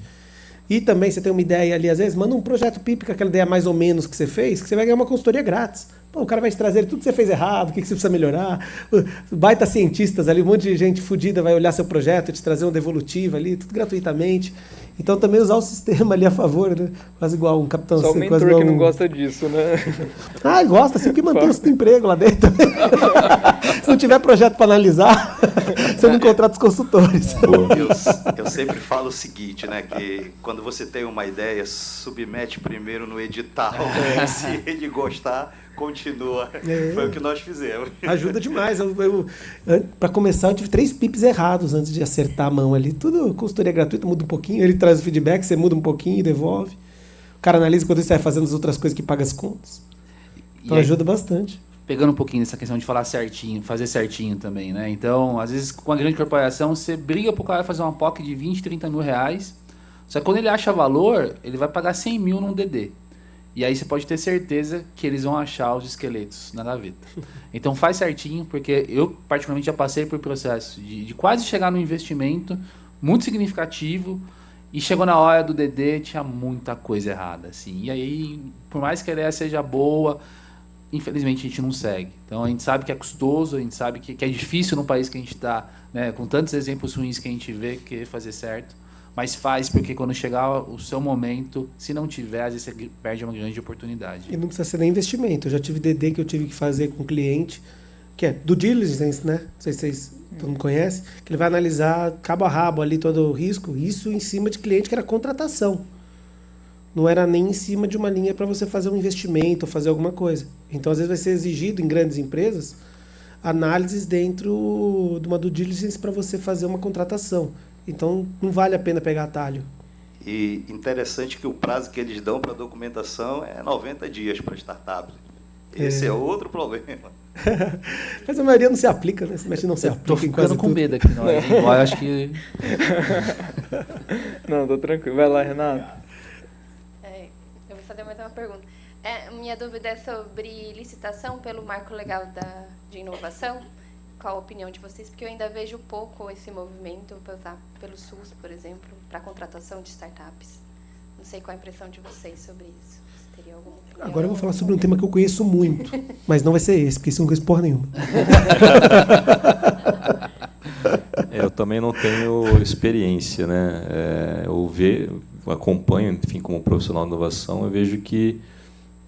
E também você tem uma ideia ali, às vezes, manda um projeto PIP com aquela ideia mais ou menos que você fez, que você vai ganhar uma consultoria grátis. Pô, o cara vai te trazer tudo que você fez errado, o que você precisa melhorar. Baita cientistas ali, um monte de gente fodida vai olhar seu projeto, te trazer uma devolutiva ali, tudo gratuitamente. Então também usar o sistema ali a favor, né? Quase igual um capitão... Só o mentor que não gosta disso, né? Ah, gosta, sempre que mantém o seu emprego lá dentro. Se não tiver projeto para analisar, você não contrata os consultores. Eu sempre falo o seguinte, né? Que quando você tem uma ideia, submete primeiro no edital. Se ele gostar, continua. Foi o que nós fizemos. Ajuda demais. Para começar, eu tive 3 PIPs errados antes de acertar a mão ali. Tudo consultoria gratuita, muda um pouquinho. Ele traz o feedback, você muda um pouquinho e devolve. O cara analisa quando você vai fazendo as outras coisas que paga as contas. Então aí, ajuda bastante. Pegando um pouquinho nessa questão de falar certinho, fazer certinho também, né? Então, às vezes, com a grande corporação, você briga pro cara fazer uma POC de 20, 30 mil reais. Só que quando ele acha valor, ele vai pagar 100 mil num DD. E aí você pode ter certeza que eles vão achar os esqueletos na gaveta. Então faz certinho, porque eu particularmente já passei por processo de quase chegar no investimento muito significativo e chegou na hora do DD, tinha muita coisa errada, assim. E aí, por mais que a ideia seja boa, infelizmente a gente não segue. Então a gente sabe que é custoso, a gente sabe que é difícil no país que a gente está, né, com tantos exemplos ruins que a gente vê, querer fazer certo. Mas faz, porque quando chegar o seu momento, se não tiver, às vezes você perde uma grande oportunidade. E não precisa ser nem investimento. Eu já tive DD que eu tive que fazer com cliente, que é do diligence, né? Não sei se vocês todo mundo conhece, que ele vai analisar cabo a rabo ali todo o risco, isso em cima de cliente que era contratação. Não era nem em cima de uma linha para você fazer um investimento ou fazer alguma coisa. Então, às vezes, vai ser exigido em grandes empresas análises dentro de uma due diligence para você fazer uma contratação. Então, não vale a pena pegar atalho. E interessante que o prazo que eles dão para documentação é 90 dias para startup. Esse é outro problema. Mas a maioria não se aplica, né? Mas não se aplica. Tô ficando com medo aqui, não. Eu acho que... Não, tô tranquilo. Vai lá, Renato. Eu vou fazer mais uma pergunta. Minha dúvida é sobre licitação pelo Marco Legal de Inovação. Qual a opinião de vocês? Porque eu ainda vejo pouco esse movimento pelo SUS, por exemplo, para contratação de startups. Não sei qual a impressão de vocês sobre isso. Você teria alguma opinião? Agora eu vou falar sobre um tema que eu conheço muito, mas não vai ser esse, porque isso não conheço porra nenhuma. Eu também não tenho experiência, né? Eu acompanho, enfim, como profissional de inovação, eu vejo que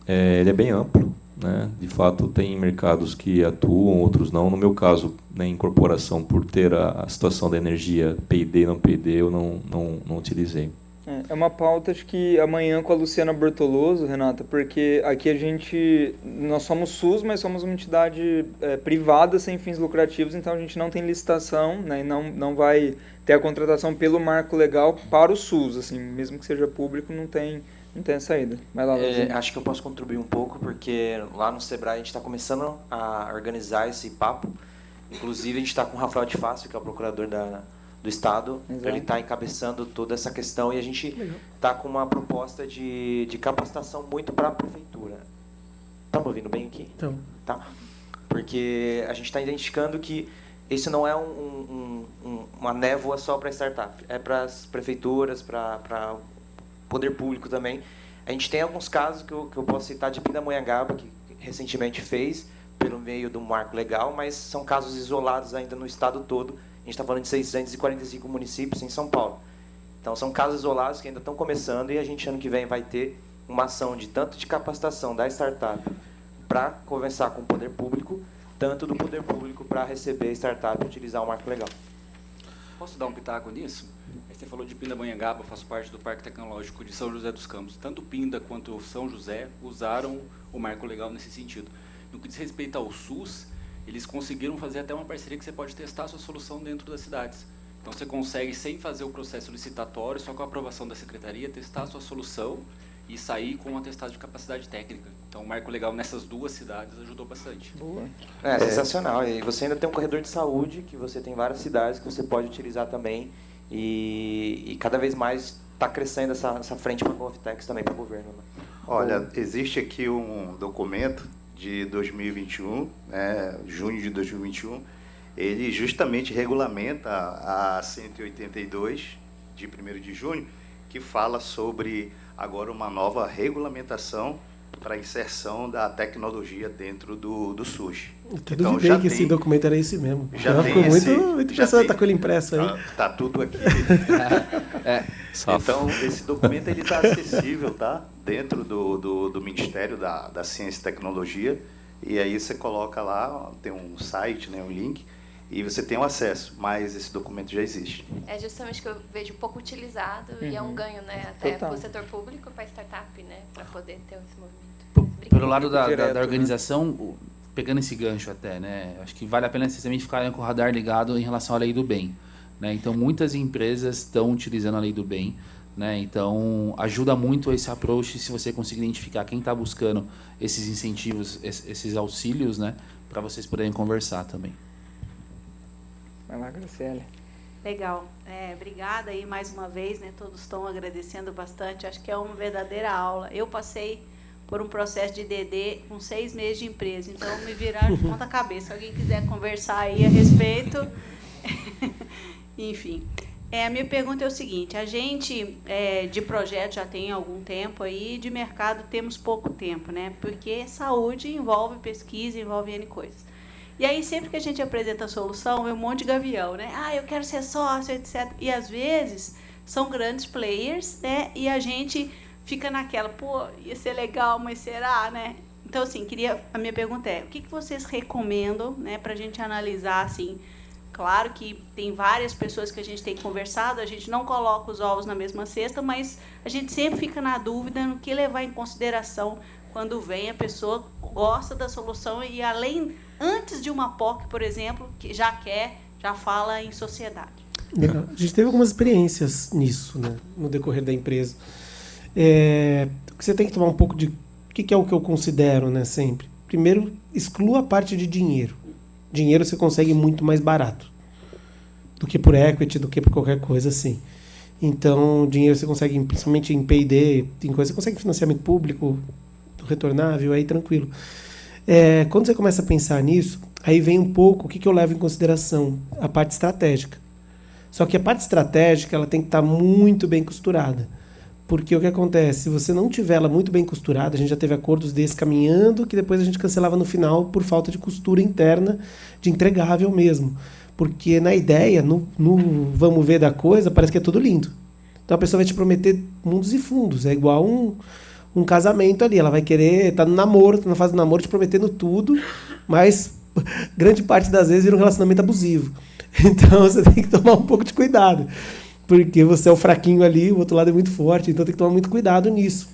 ele é bem amplo. Né? De fato, tem mercados que atuam, outros não. No meu caso, né, incorporação, por ter a situação da energia P&D e não P&D, eu não utilizei. É uma pauta, acho que amanhã com a Luciana Bortoloso, Renata, porque aqui nós somos SUS, mas somos uma entidade privada sem fins lucrativos, então a gente não tem licitação, né, e não vai ter a contratação pelo marco legal para o SUS, assim, mesmo que seja público, não tem saída. Vai lá, acho que eu posso contribuir um pouco, porque lá no Sebrae a gente está começando a organizar esse papo. Inclusive, a gente está com o Rafael de Fácil, que é o procurador do Estado. Exato. Ele está encabeçando toda essa questão e a gente está com uma proposta de capacitação muito para a prefeitura. Está me ouvindo bem aqui? Então. Tá. Porque a gente está identificando que isso não é uma névoa só para startup, é para as prefeituras, para o poder público também. A gente tem alguns casos que eu posso citar de Pindamonhangaba, que recentemente fez, pelo meio do marco legal, mas são casos isolados ainda no estado todo. A gente está falando de 645 municípios em São Paulo. Então, são casos isolados que ainda estão começando e a gente, ano que vem, vai ter uma ação tanto de capacitação da startup para conversar com o poder público, tanto do poder público para receber a startup e utilizar o marco legal. Posso dar um pitaco nisso? Você falou de Pindamonhangaba, eu faço parte do Parque Tecnológico de São José dos Campos. Tanto Pinda quanto São José usaram o marco legal nesse sentido. No que diz respeito ao SUS, eles conseguiram fazer até uma parceria que você pode testar a sua solução dentro das cidades. Então você consegue, sem fazer o processo licitatório, só com a aprovação da secretaria, testar a sua solução e sair com um atestado de capacidade técnica. Então o marco legal nessas 2 cidades ajudou bastante. Boa. É sensacional. E você ainda tem um corredor de saúde, que você tem várias cidades que você pode utilizar também. E cada vez mais está crescendo essa frente para a GovTech também, para o governo. Né? Olha, existe aqui um documento de 2021, né, junho de 2021, ele justamente regulamenta a 182 de 1º de junho, que fala sobre agora uma nova regulamentação para a inserção da tecnologia dentro do SUS. Eu até duvidei que esse documento era esse mesmo. Já ficou muito impressionante estar com ele impresso aí. Tá tudo aqui. Então, esse documento está acessível, tá? Dentro do Ministério da Ciência e Tecnologia. E aí você coloca lá, tem um site, né, um link, e você tem o acesso, mas esse documento já existe. É justamente que eu vejo pouco utilizado e é um ganho, né, até para o setor público, para a startup, né, para poder ter esse movimento. Pelo lado da organização, pegando esse gancho até, né, acho que vale a pena vocês também ficarem com o radar ligado em relação à Lei do Bem. Né? Então, muitas empresas estão utilizando a Lei do Bem. Né? Então, ajuda muito esse approach se você conseguir identificar quem está buscando esses incentivos, esses auxílios, né? Para vocês poderem conversar também. Vai lá, Graciela. Legal. Obrigada aí mais uma vez, né? Todos estão agradecendo bastante. Acho que é uma verdadeira aula. Eu passei por um processo de DD com 6 meses de empresa, então me viraram de ponta cabeça. Se alguém quiser conversar aí a respeito... Enfim... A minha pergunta é o seguinte, a gente de projeto já tem algum tempo aí, de mercado temos pouco tempo, né? Porque saúde envolve pesquisa, envolve N coisas. E aí sempre que a gente apresenta a solução, é um monte de gavião, né? Ah, eu quero ser sócio, etc. E às vezes são grandes players, né? E a gente fica naquela, pô, ia ser legal, mas será, né? Então, assim, a minha pergunta é, o que vocês recomendam, né, para a gente analisar, assim... Claro que tem várias pessoas que a gente tem conversado, a gente não coloca os ovos na mesma cesta, mas a gente sempre fica na dúvida no que levar em consideração quando vem a pessoa gosta da solução e antes de uma POC, por exemplo, que já fala em sociedade. Legal. A gente teve algumas experiências nisso, né, no decorrer da empresa. Você tem que tomar um pouco de... O que é o que eu considero, né, sempre? Primeiro, exclua a parte de dinheiro. Dinheiro você consegue muito mais barato do que por equity, do que por qualquer coisa assim. Então, dinheiro você consegue, principalmente em P&D, em coisa, você consegue financiamento público, retornável, aí tranquilo. Quando você começa a pensar nisso, aí vem um pouco o que eu levo em consideração, a parte estratégica. Só que a parte estratégica ela tem que estar muito bem costurada. Porque o que acontece? Se você não tiver ela muito bem costurada, a gente já teve acordos desses caminhando, que depois a gente cancelava no final por falta de costura interna, de entregável mesmo. Porque na ideia, no vamos ver da coisa, parece que é tudo lindo. Então a pessoa vai te prometer mundos e fundos. É igual um casamento ali. Ela vai querer, tá no namoro, tá na fase do namoro, te prometendo tudo, mas grande parte das vezes vira um relacionamento abusivo. Então você tem que tomar um pouco de cuidado. Porque você é o fraquinho ali, o outro lado é muito forte, então tem que tomar muito cuidado nisso.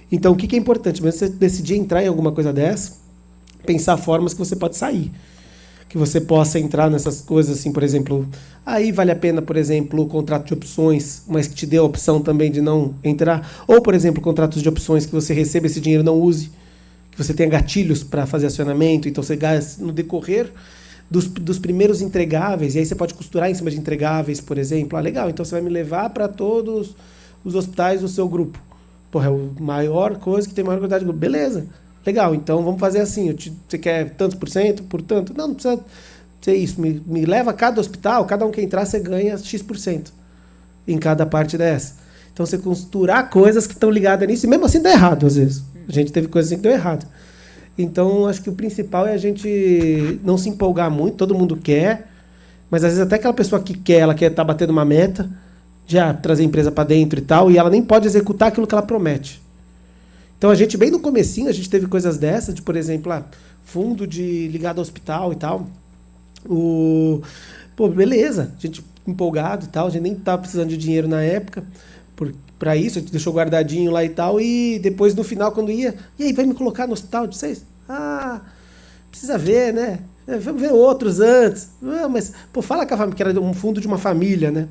Então, o que é importante? Mesmo você decidir entrar em alguma coisa dessa, pensar formas que você pode sair. Que você possa entrar nessas coisas assim, por exemplo, aí vale a pena, por exemplo, o contrato de opções, mas que te dê a opção também de não entrar. Ou, por exemplo, contratos de opções que você receba esse dinheiro e não use. Que você tenha gatilhos para fazer acionamento, então você gasta no decorrer dos primeiros entregáveis, e aí você pode costurar em cima de entregáveis, por exemplo. Legal, então você vai me levar para todos os hospitais do seu grupo. Porra, é a maior coisa que tem maior quantidade de grupo. Beleza, legal, então vamos fazer assim. Você quer tantos por cento, por tanto? Não precisa ser isso. Me leva a cada hospital, cada um que entrar, você ganha X% em cada parte dessa. Então você costurar coisas que estão ligadas nisso, e mesmo assim dá errado às vezes. A gente teve coisas assim que deu errado. Então, acho que o principal é a gente não se empolgar muito, todo mundo quer, mas às vezes até aquela pessoa que quer, ela quer estar batendo uma meta, já trazer a empresa para dentro e tal, e ela nem pode executar aquilo que ela promete. Então, a gente, bem no comecinho, a gente teve coisas dessas, de, por exemplo, fundo ligado ao hospital e tal. Pô, beleza, a gente empolgado e tal, a gente nem estava precisando de dinheiro na época, para isso, a gente deixou guardadinho lá e tal, e depois no final, quando ia, e aí, vai me colocar no hospital de vocês? Precisa ver, né? Vamos ver outros antes. Mas, pô, fala com a família, que era um fundo de uma família, né?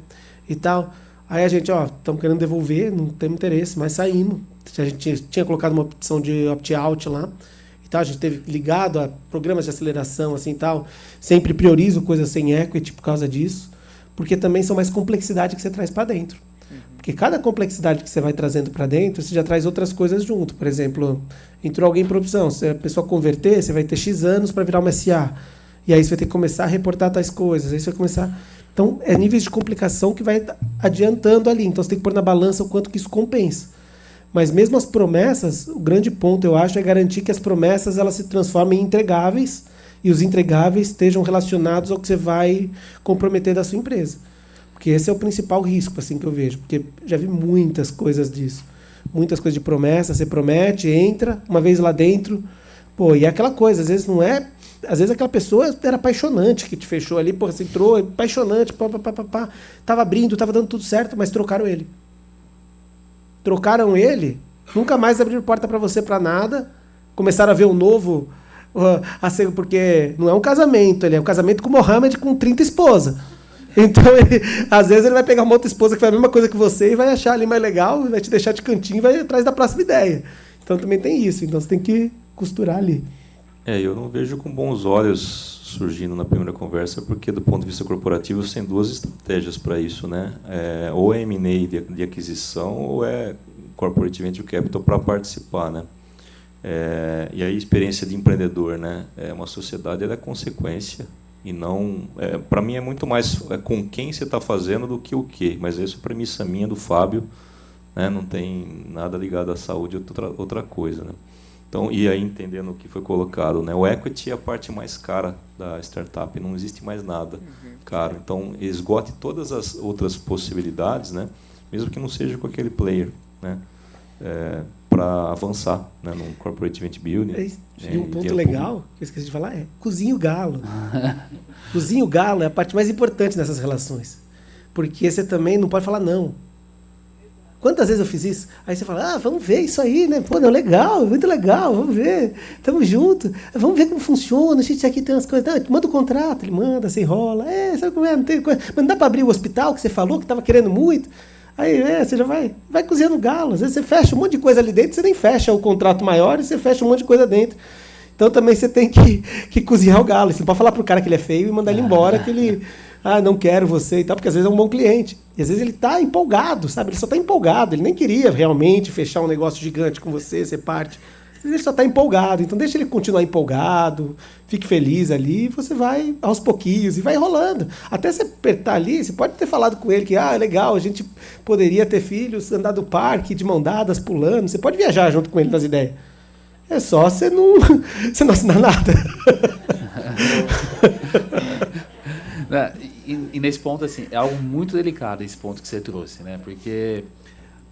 E tal. Aí a gente, estamos querendo devolver, não temos interesse, mas saímos. A gente tinha colocado uma opção de opt-out lá. E tal, a gente teve ligado a programas de aceleração, assim e tal. Sempre priorizo coisas sem equity por causa disso, porque também são mais complexidade que você traz para dentro. Porque cada complexidade que você vai trazendo para dentro, você já traz outras coisas junto. Por exemplo, entrou alguém para opção, se a pessoa converter, você vai ter X anos para virar uma SA. E aí você vai ter que começar a reportar tais coisas. Aí você vai começar... Então, é níveis de complicação que vai adiantando ali. Então, você tem que pôr na balança o quanto que isso compensa. Mas mesmo as promessas, o grande ponto, eu acho, é garantir que as promessas elas se transformem em entregáveis e os entregáveis estejam relacionados ao que você vai comprometer da sua empresa. Porque esse é o principal risco, assim, que eu vejo. Porque já vi muitas coisas disso. Muitas coisas de promessa. Você promete, entra, uma vez lá dentro. Pô, e é aquela coisa, às vezes não é... Às vezes aquela pessoa era apaixonante que te fechou ali. Pô, você entrou, apaixonante, pá. Tava abrindo, tava dando tudo certo, mas trocaram ele. Trocaram ele, nunca mais abriram porta para você para nada. Começaram a ver um novo... porque não é um casamento, ele é um casamento com Mohammed com 30 esposas. Então, às vezes ele vai pegar uma outra esposa que faz a mesma coisa que você e vai achar ali mais legal, vai te deixar de cantinho e vai atrás da próxima ideia. Então também tem isso. Então você tem que costurar ali. Eu não vejo com bons olhos surgindo na primeira conversa, porque do ponto de vista corporativo você tem duas estratégias para isso, né? Ou é M&A de aquisição ou é Corporate Venture Capital para participar, né? E aí experiência de empreendedor, né? Uma sociedade ela é consequência. E não, para mim é muito mais com quem você está fazendo do que o quê. Mas essa é a premissa minha do Fábio, né? Não tem nada ligado à saúde, outra coisa, né? Então, e aí entendendo o que foi colocado, né? O equity é a parte mais cara da startup, não existe mais nada caro. Então esgote todas as outras possibilidades, né? Mesmo que não seja com aquele player, né? Para avançar, né, no Corporate Venture Building. E um ponto legal, que eu esqueci de falar, cozinha o galo. Cozinha o galo é a parte mais importante nessas relações. Porque você também não pode falar não. Quantas vezes eu fiz isso? Aí você fala, vamos ver isso aí, né? Pô, não, legal, muito legal, vamos ver. Tamo junto. Vamos ver como funciona, a gente aqui tem umas coisas. Manda o contrato, ele manda, você enrola. Sabe como é? Não tem coisa. Mas não dá para abrir o hospital que você falou que estava querendo muito. Aí você já vai cozinhando galo. Às vezes você fecha um monte de coisa ali dentro, você nem fecha o contrato maior e você fecha um monte de coisa dentro. Então também você tem que cozinhar o galo. Você não pode falar pro cara que ele é feio e mandar ele embora, que ele, não quero você e tal, porque às vezes é um bom cliente. E às vezes ele está empolgado, sabe? Ele só está empolgado, ele nem queria realmente fechar um negócio gigante com você, ser parte. Às vezes ele só está empolgado, então deixa ele continuar empolgado, fique feliz ali, e você vai aos pouquinhos e vai rolando. Até você apertar ali, você pode ter falado com ele que, legal, a gente poderia ter filhos, andar do parque de mão dadas, pulando, você pode viajar junto com ele nas ideias. É só você não assinar nada. E nesse ponto, assim, é algo muito delicado esse ponto que você trouxe, né? Porque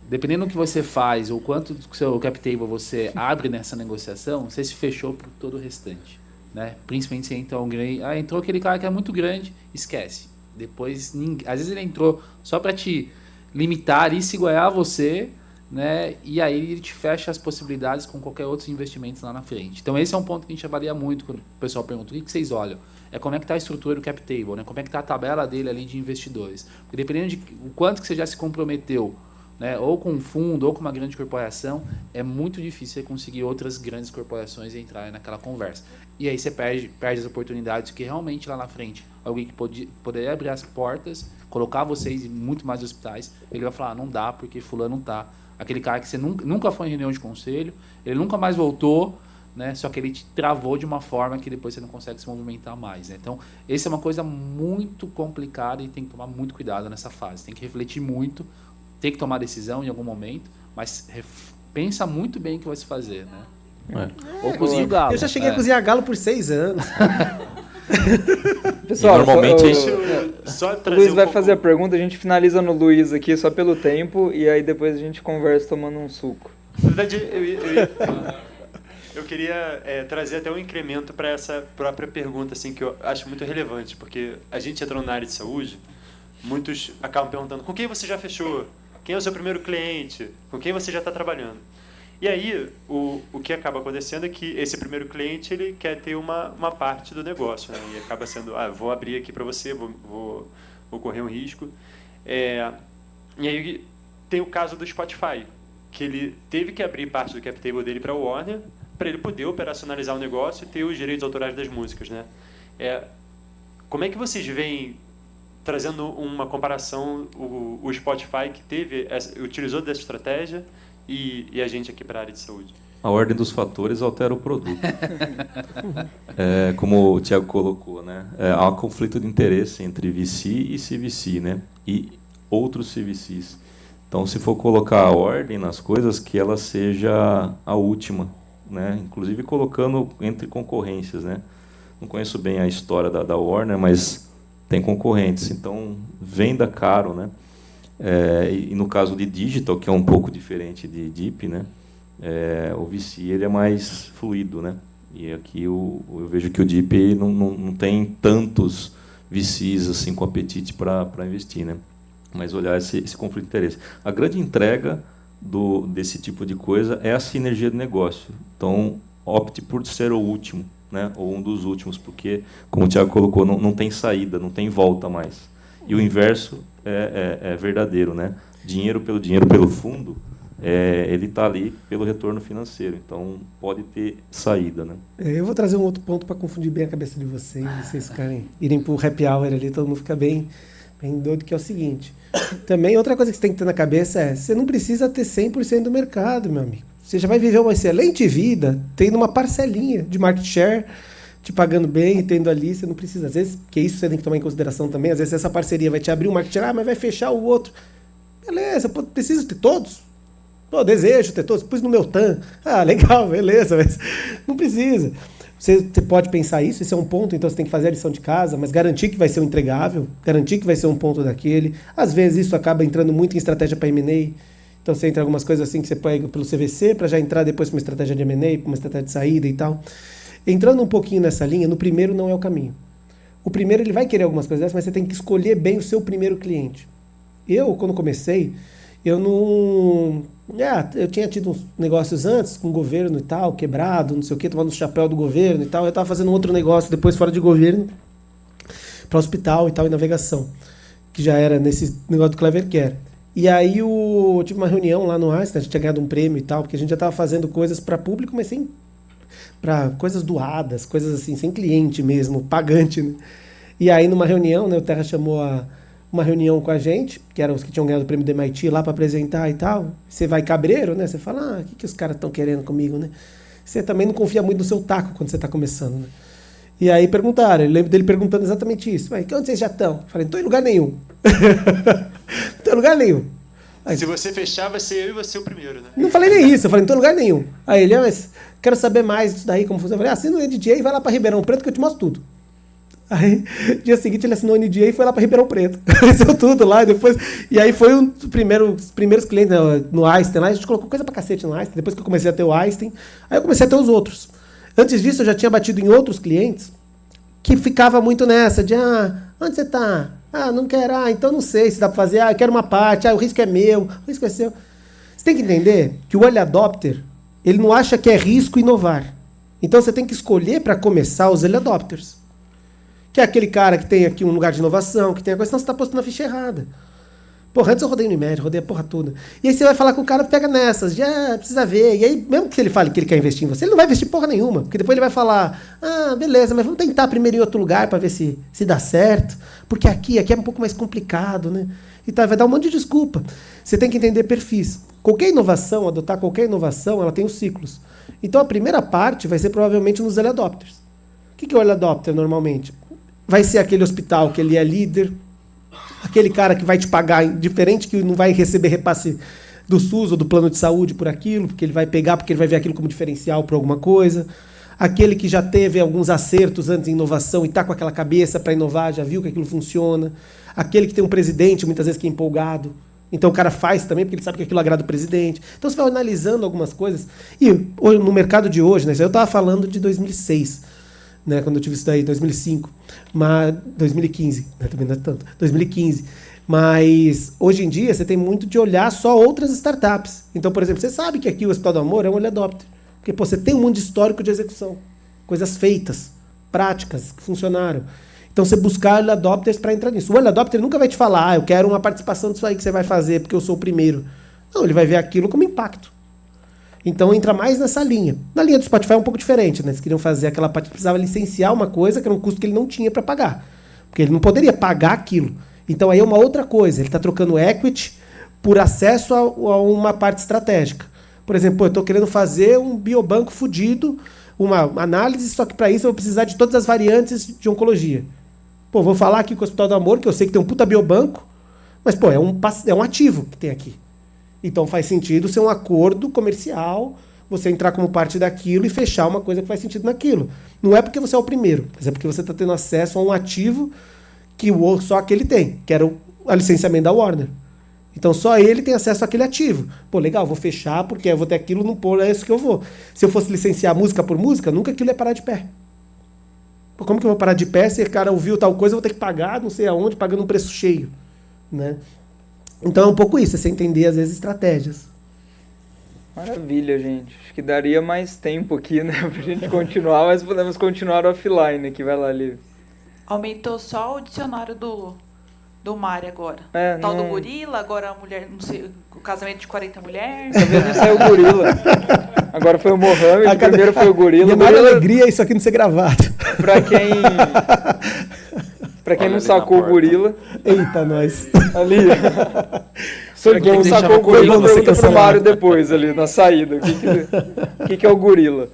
dependendo do que você faz ou quanto do seu cap table você abre nessa negociação, você se fechou para todo o restante, né? Principalmente se entra alguém, entrou aquele cara que é muito grande, esquece. Depois, às vezes ele entrou só para te limitar e se goiar você, né? E aí ele te fecha as possibilidades com qualquer outros investimentos lá na frente. Então esse é um ponto que a gente avalia muito quando o pessoal pergunta o que vocês olham. Como é que está a estrutura do cap table, né? Como é que está a tabela dele ali de investidores. Porque dependendo de o quanto que você já se comprometeu né, ou com um fundo, ou com uma grande corporação, é muito difícil você conseguir outras grandes corporações entrarem naquela conversa. E aí você perde as oportunidades que realmente lá na frente, alguém que poderia abrir as portas, colocar vocês em muito mais hospitais, ele vai falar, não dá porque fulano não tá. Aquele cara que você nunca foi em reunião de conselho, ele nunca mais voltou, né? Só que ele te travou de uma forma que depois você não consegue se movimentar mais, né? Então, essa é uma coisa muito complicada e tem que tomar muito cuidado nessa fase. Tem que refletir muito, tem que tomar decisão em algum momento, mas pensa muito bem o que vai se fazer, né? Ou cozinha o galo. Eu já cheguei a cozinhar galo por 6 anos. Pessoal, normalmente o Luiz vai fazer a pergunta, a gente finaliza no Luiz aqui só pelo tempo e aí depois a gente conversa tomando um suco. Na verdade, eu queria trazer até um incremento para essa própria pergunta, assim, que eu acho muito relevante, porque a gente entrando na área de saúde, muitos acabam perguntando com quem você já fechou, quem é o seu primeiro cliente, com quem você já está trabalhando. E aí, o que acaba acontecendo é que esse primeiro cliente ele quer ter uma parte do negócio, né? E acaba sendo, vou abrir aqui para você, vou correr um risco. E aí tem o caso do Spotify, que ele teve que abrir parte do cap table dele para o Warner, para ele poder operacionalizar o negócio e ter os direitos autorais das músicas, né? Como é que vocês veem, trazendo uma comparação, o Spotify que utilizou dessa estratégia e a gente aqui para a área de saúde? A ordem dos fatores altera o produto. Como o Thiago colocou, né? Há um conflito de interesse entre VC e CVC, né? E outros CVCs. Então, se for colocar a ordem nas coisas, que ela seja a última, né? Inclusive colocando entre concorrências, né? Não conheço bem a história da Warner, mas tem concorrentes. Então, venda caro, né? E no caso de digital, que é um pouco diferente de deep, né? O VC ele é mais fluido, né? E aqui eu vejo que o deep não tem tantos VCs assim com apetite para investir, né? Mas olhar esse conflito de interesse. A grande entrega desse tipo de coisa é a sinergia de negócio. Então, opte por ser o último, né? Ou um dos últimos, porque, como o Thiago colocou, não tem saída, não tem volta mais. E o inverso é verdadeiro, né? Dinheiro pelo fundo, ele está ali pelo retorno financeiro. Então, pode ter saída, né? Eu vou trazer um outro ponto para confundir bem a cabeça de vocês irem para o happy hour ali, todo mundo fica bem doido, que é o seguinte. Também, outra coisa que você tem que ter na cabeça você não precisa ter 100% do mercado, meu amigo. Você já vai viver uma excelente vida tendo uma parcelinha de market share, te pagando bem e tendo ali, você não precisa. Às vezes, que isso você tem que tomar em consideração também, às vezes essa parceria vai te abrir um market share, mas vai fechar o outro. Beleza, preciso ter todos? Desejo ter todos, pus no meu TAM. Legal, beleza, mas não precisa. Você pode pensar isso, esse é um ponto, então você tem que fazer a lição de casa, mas garantir que vai ser um entregável, garantir que vai ser um ponto daquele. Às vezes isso acaba entrando muito em estratégia para M&A, então você entra em algumas coisas assim que você pega pelo CVC, para já entrar depois para uma estratégia de M&A, para uma estratégia de saída e tal. Entrando um pouquinho nessa linha, no primeiro não é o caminho. O primeiro ele vai querer algumas coisas dessas, mas você tem que escolher bem o seu primeiro cliente. Eu, quando comecei, eu tinha tido uns negócios antes com o governo e tal, quebrado, não sei o quê, tomando o chapéu do governo e tal. Eu estava fazendo um outro negócio depois fora de governo para hospital e tal, e navegação, que já era nesse negócio do Clever Care. E aí eu tive uma reunião lá no Einstein, a gente tinha ganhado um prêmio e tal, porque a gente já estava fazendo coisas para público, mas sem para coisas doadas, coisas assim, sem cliente mesmo, pagante, né? E aí numa reunião, né, o Terra chamou uma reunião com a gente, que eram os que tinham ganhado o prêmio do MIT lá para apresentar e tal. Você vai cabreiro, né? Você fala, o que os caras estão querendo comigo, né? Você também não confia muito no seu taco quando você está começando, né? E aí perguntaram, eu lembro dele perguntando exatamente isso. Onde vocês já estão? Falei, não estou em lugar nenhum. Não estou em lugar nenhum. Aí, se você fechar, vai ser eu e você o primeiro, né? Não falei nem isso, eu falei, não estou em lugar nenhum. Aí ele, mas quero saber mais disso daí, como funciona. Eu falei, assina o NDA e vai lá para Ribeirão Preto que eu te mostro tudo. Aí, dia seguinte, ele assinou o NDA e foi lá para Ribeirão Preto. Conheceu tudo lá, e aí foi um dos primeiros clientes no Einstein lá, a gente colocou coisa pra cacete no Einstein, depois que eu comecei a ter o Einstein, aí eu comecei a ter os outros. Antes disso, eu já tinha batido em outros clientes que ficava muito nessa de, onde você tá? Não quero, então não sei se dá para fazer, eu quero uma parte, o risco é meu, o risco é seu. Você tem que entender que o early adopter, ele não acha que é risco inovar. Então você tem que escolher para começar os early adopters. Que é aquele cara que tem aqui um lugar de inovação, que tem a coisa, senão você está postando a ficha errada. Porra, antes eu rodei no Unimed, rodei a porra toda. E aí você vai falar com o cara, pega nessas, já precisa ver. E aí, mesmo que ele fale que ele quer investir em você, ele não vai investir porra nenhuma. Porque depois ele vai falar, beleza, mas vamos tentar primeiro em outro lugar para ver se dá certo. Porque aqui é um pouco mais complicado, né? E tá, vai dar um monte de desculpa. Você tem que entender perfis. Qualquer inovação, adotar qualquer inovação, ela tem os ciclos. Então a primeira parte vai ser provavelmente nos early adopters. O que é o early adopter normalmente? Vai ser aquele hospital que ele é líder, aquele cara que vai te pagar, diferente que não vai receber repasse do SUS ou do plano de saúde por aquilo, porque ele vai pegar, porque ele vai ver aquilo como diferencial para alguma coisa. Aquele que já teve alguns acertos antes em inovação e está com aquela cabeça para inovar, já viu que aquilo funciona. Aquele que tem um presidente, muitas vezes, que é empolgado. Então o cara faz também porque ele sabe que aquilo agrada o presidente. Então você vai analisando algumas coisas. E no mercado de hoje, né, eu estava falando de 2006, né, quando eu tive isso daí, 2005, mas 2015, né, também não é tanto, 2015. Mas hoje em dia você tem muito de olhar só outras startups. Então, por exemplo, você sabe que aqui o Hospital do Amor é um early adopter. Porque você tem um mundo histórico de execução. Coisas feitas, práticas, que funcionaram. Então você buscar early adopters para entrar nisso. O early adopter nunca vai te falar, eu quero uma participação disso aí que você vai fazer porque eu sou o primeiro. Não, ele vai ver aquilo como impacto. Então entra mais nessa linha. Na linha do Spotify é um pouco diferente, né? Eles queriam fazer aquela parte, precisava licenciar uma coisa que era um custo que ele não tinha para pagar. Porque ele não poderia pagar aquilo. Então aí é uma outra coisa. Ele está trocando equity por acesso a uma parte estratégica. Por exemplo, eu estou querendo fazer um biobanco fudido, uma análise, só que para isso eu vou precisar de todas as variantes de oncologia. Pô, vou falar aqui com o Hospital do Amor, que eu sei que tem um puta biobanco, mas pô, é um ativo que tem aqui. Então faz sentido ser um acordo comercial, você entrar como parte daquilo e fechar uma coisa que faz sentido naquilo. Não é porque você é o primeiro, mas é porque você está tendo acesso a um ativo que só aquele tem, que era o licenciamento da Warner. Então só ele tem acesso àquele ativo. Pô, legal, vou fechar porque eu vou ter aquilo, não pôr, é isso que eu vou. Se eu fosse licenciar música por música, nunca aquilo ia parar de pé. Pô, como que eu vou parar de pé se o cara ouviu tal coisa, eu vou ter que pagar, não sei aonde, pagando um preço cheio, né? Então é um pouco isso, é você entender às vezes estratégias. Maravilha, gente. Acho que daria mais tempo aqui, né, pra gente continuar, mas podemos continuar offline aqui, vai lá, Liv. Aumentou só o dicionário do Mário agora. Tal do gorila, agora a mulher, não sei, o casamento de 40 mulheres. Essa vez não saiu o gorila. Agora foi o Mohamed, primeiro foi o gorila. Minha maior alegria é isso aqui não ser gravado. Pra quem não sacou o gorila. Eita, nós. Ali. Pra quem não sacou o gorila, pergunta pro Mário depois, ali, na saída. O que é o gorila?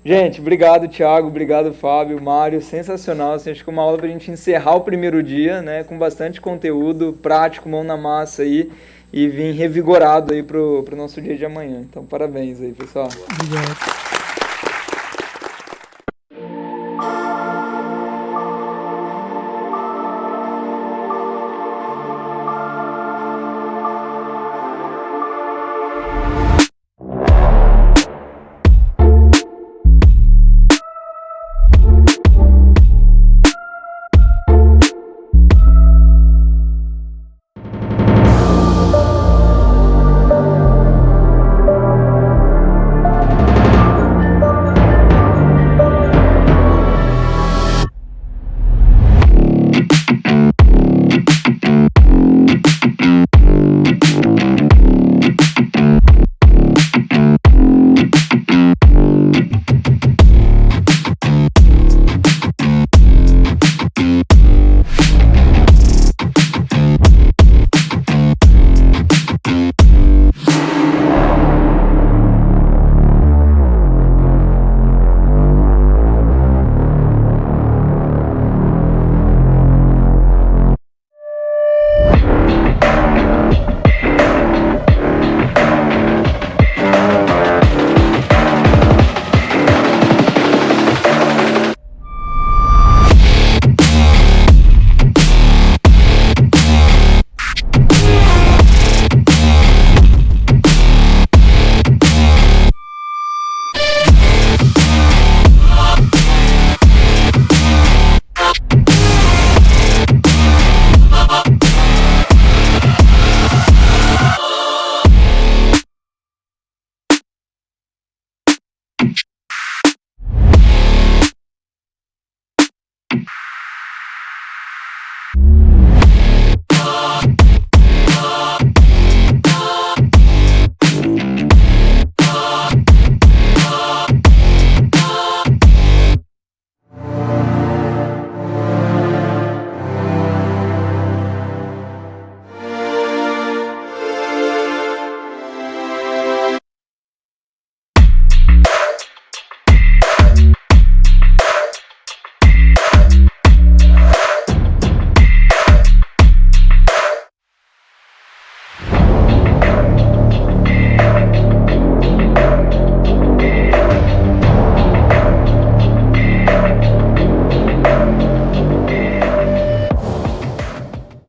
Gente, obrigado, Thiago, obrigado, Fábio, Mário, sensacional. Assim, acho que é uma aula pra gente encerrar o primeiro dia, né, com bastante conteúdo prático, mão na massa aí, e vir revigorado aí pro nosso dia de amanhã. Então, parabéns aí, pessoal. Obrigado.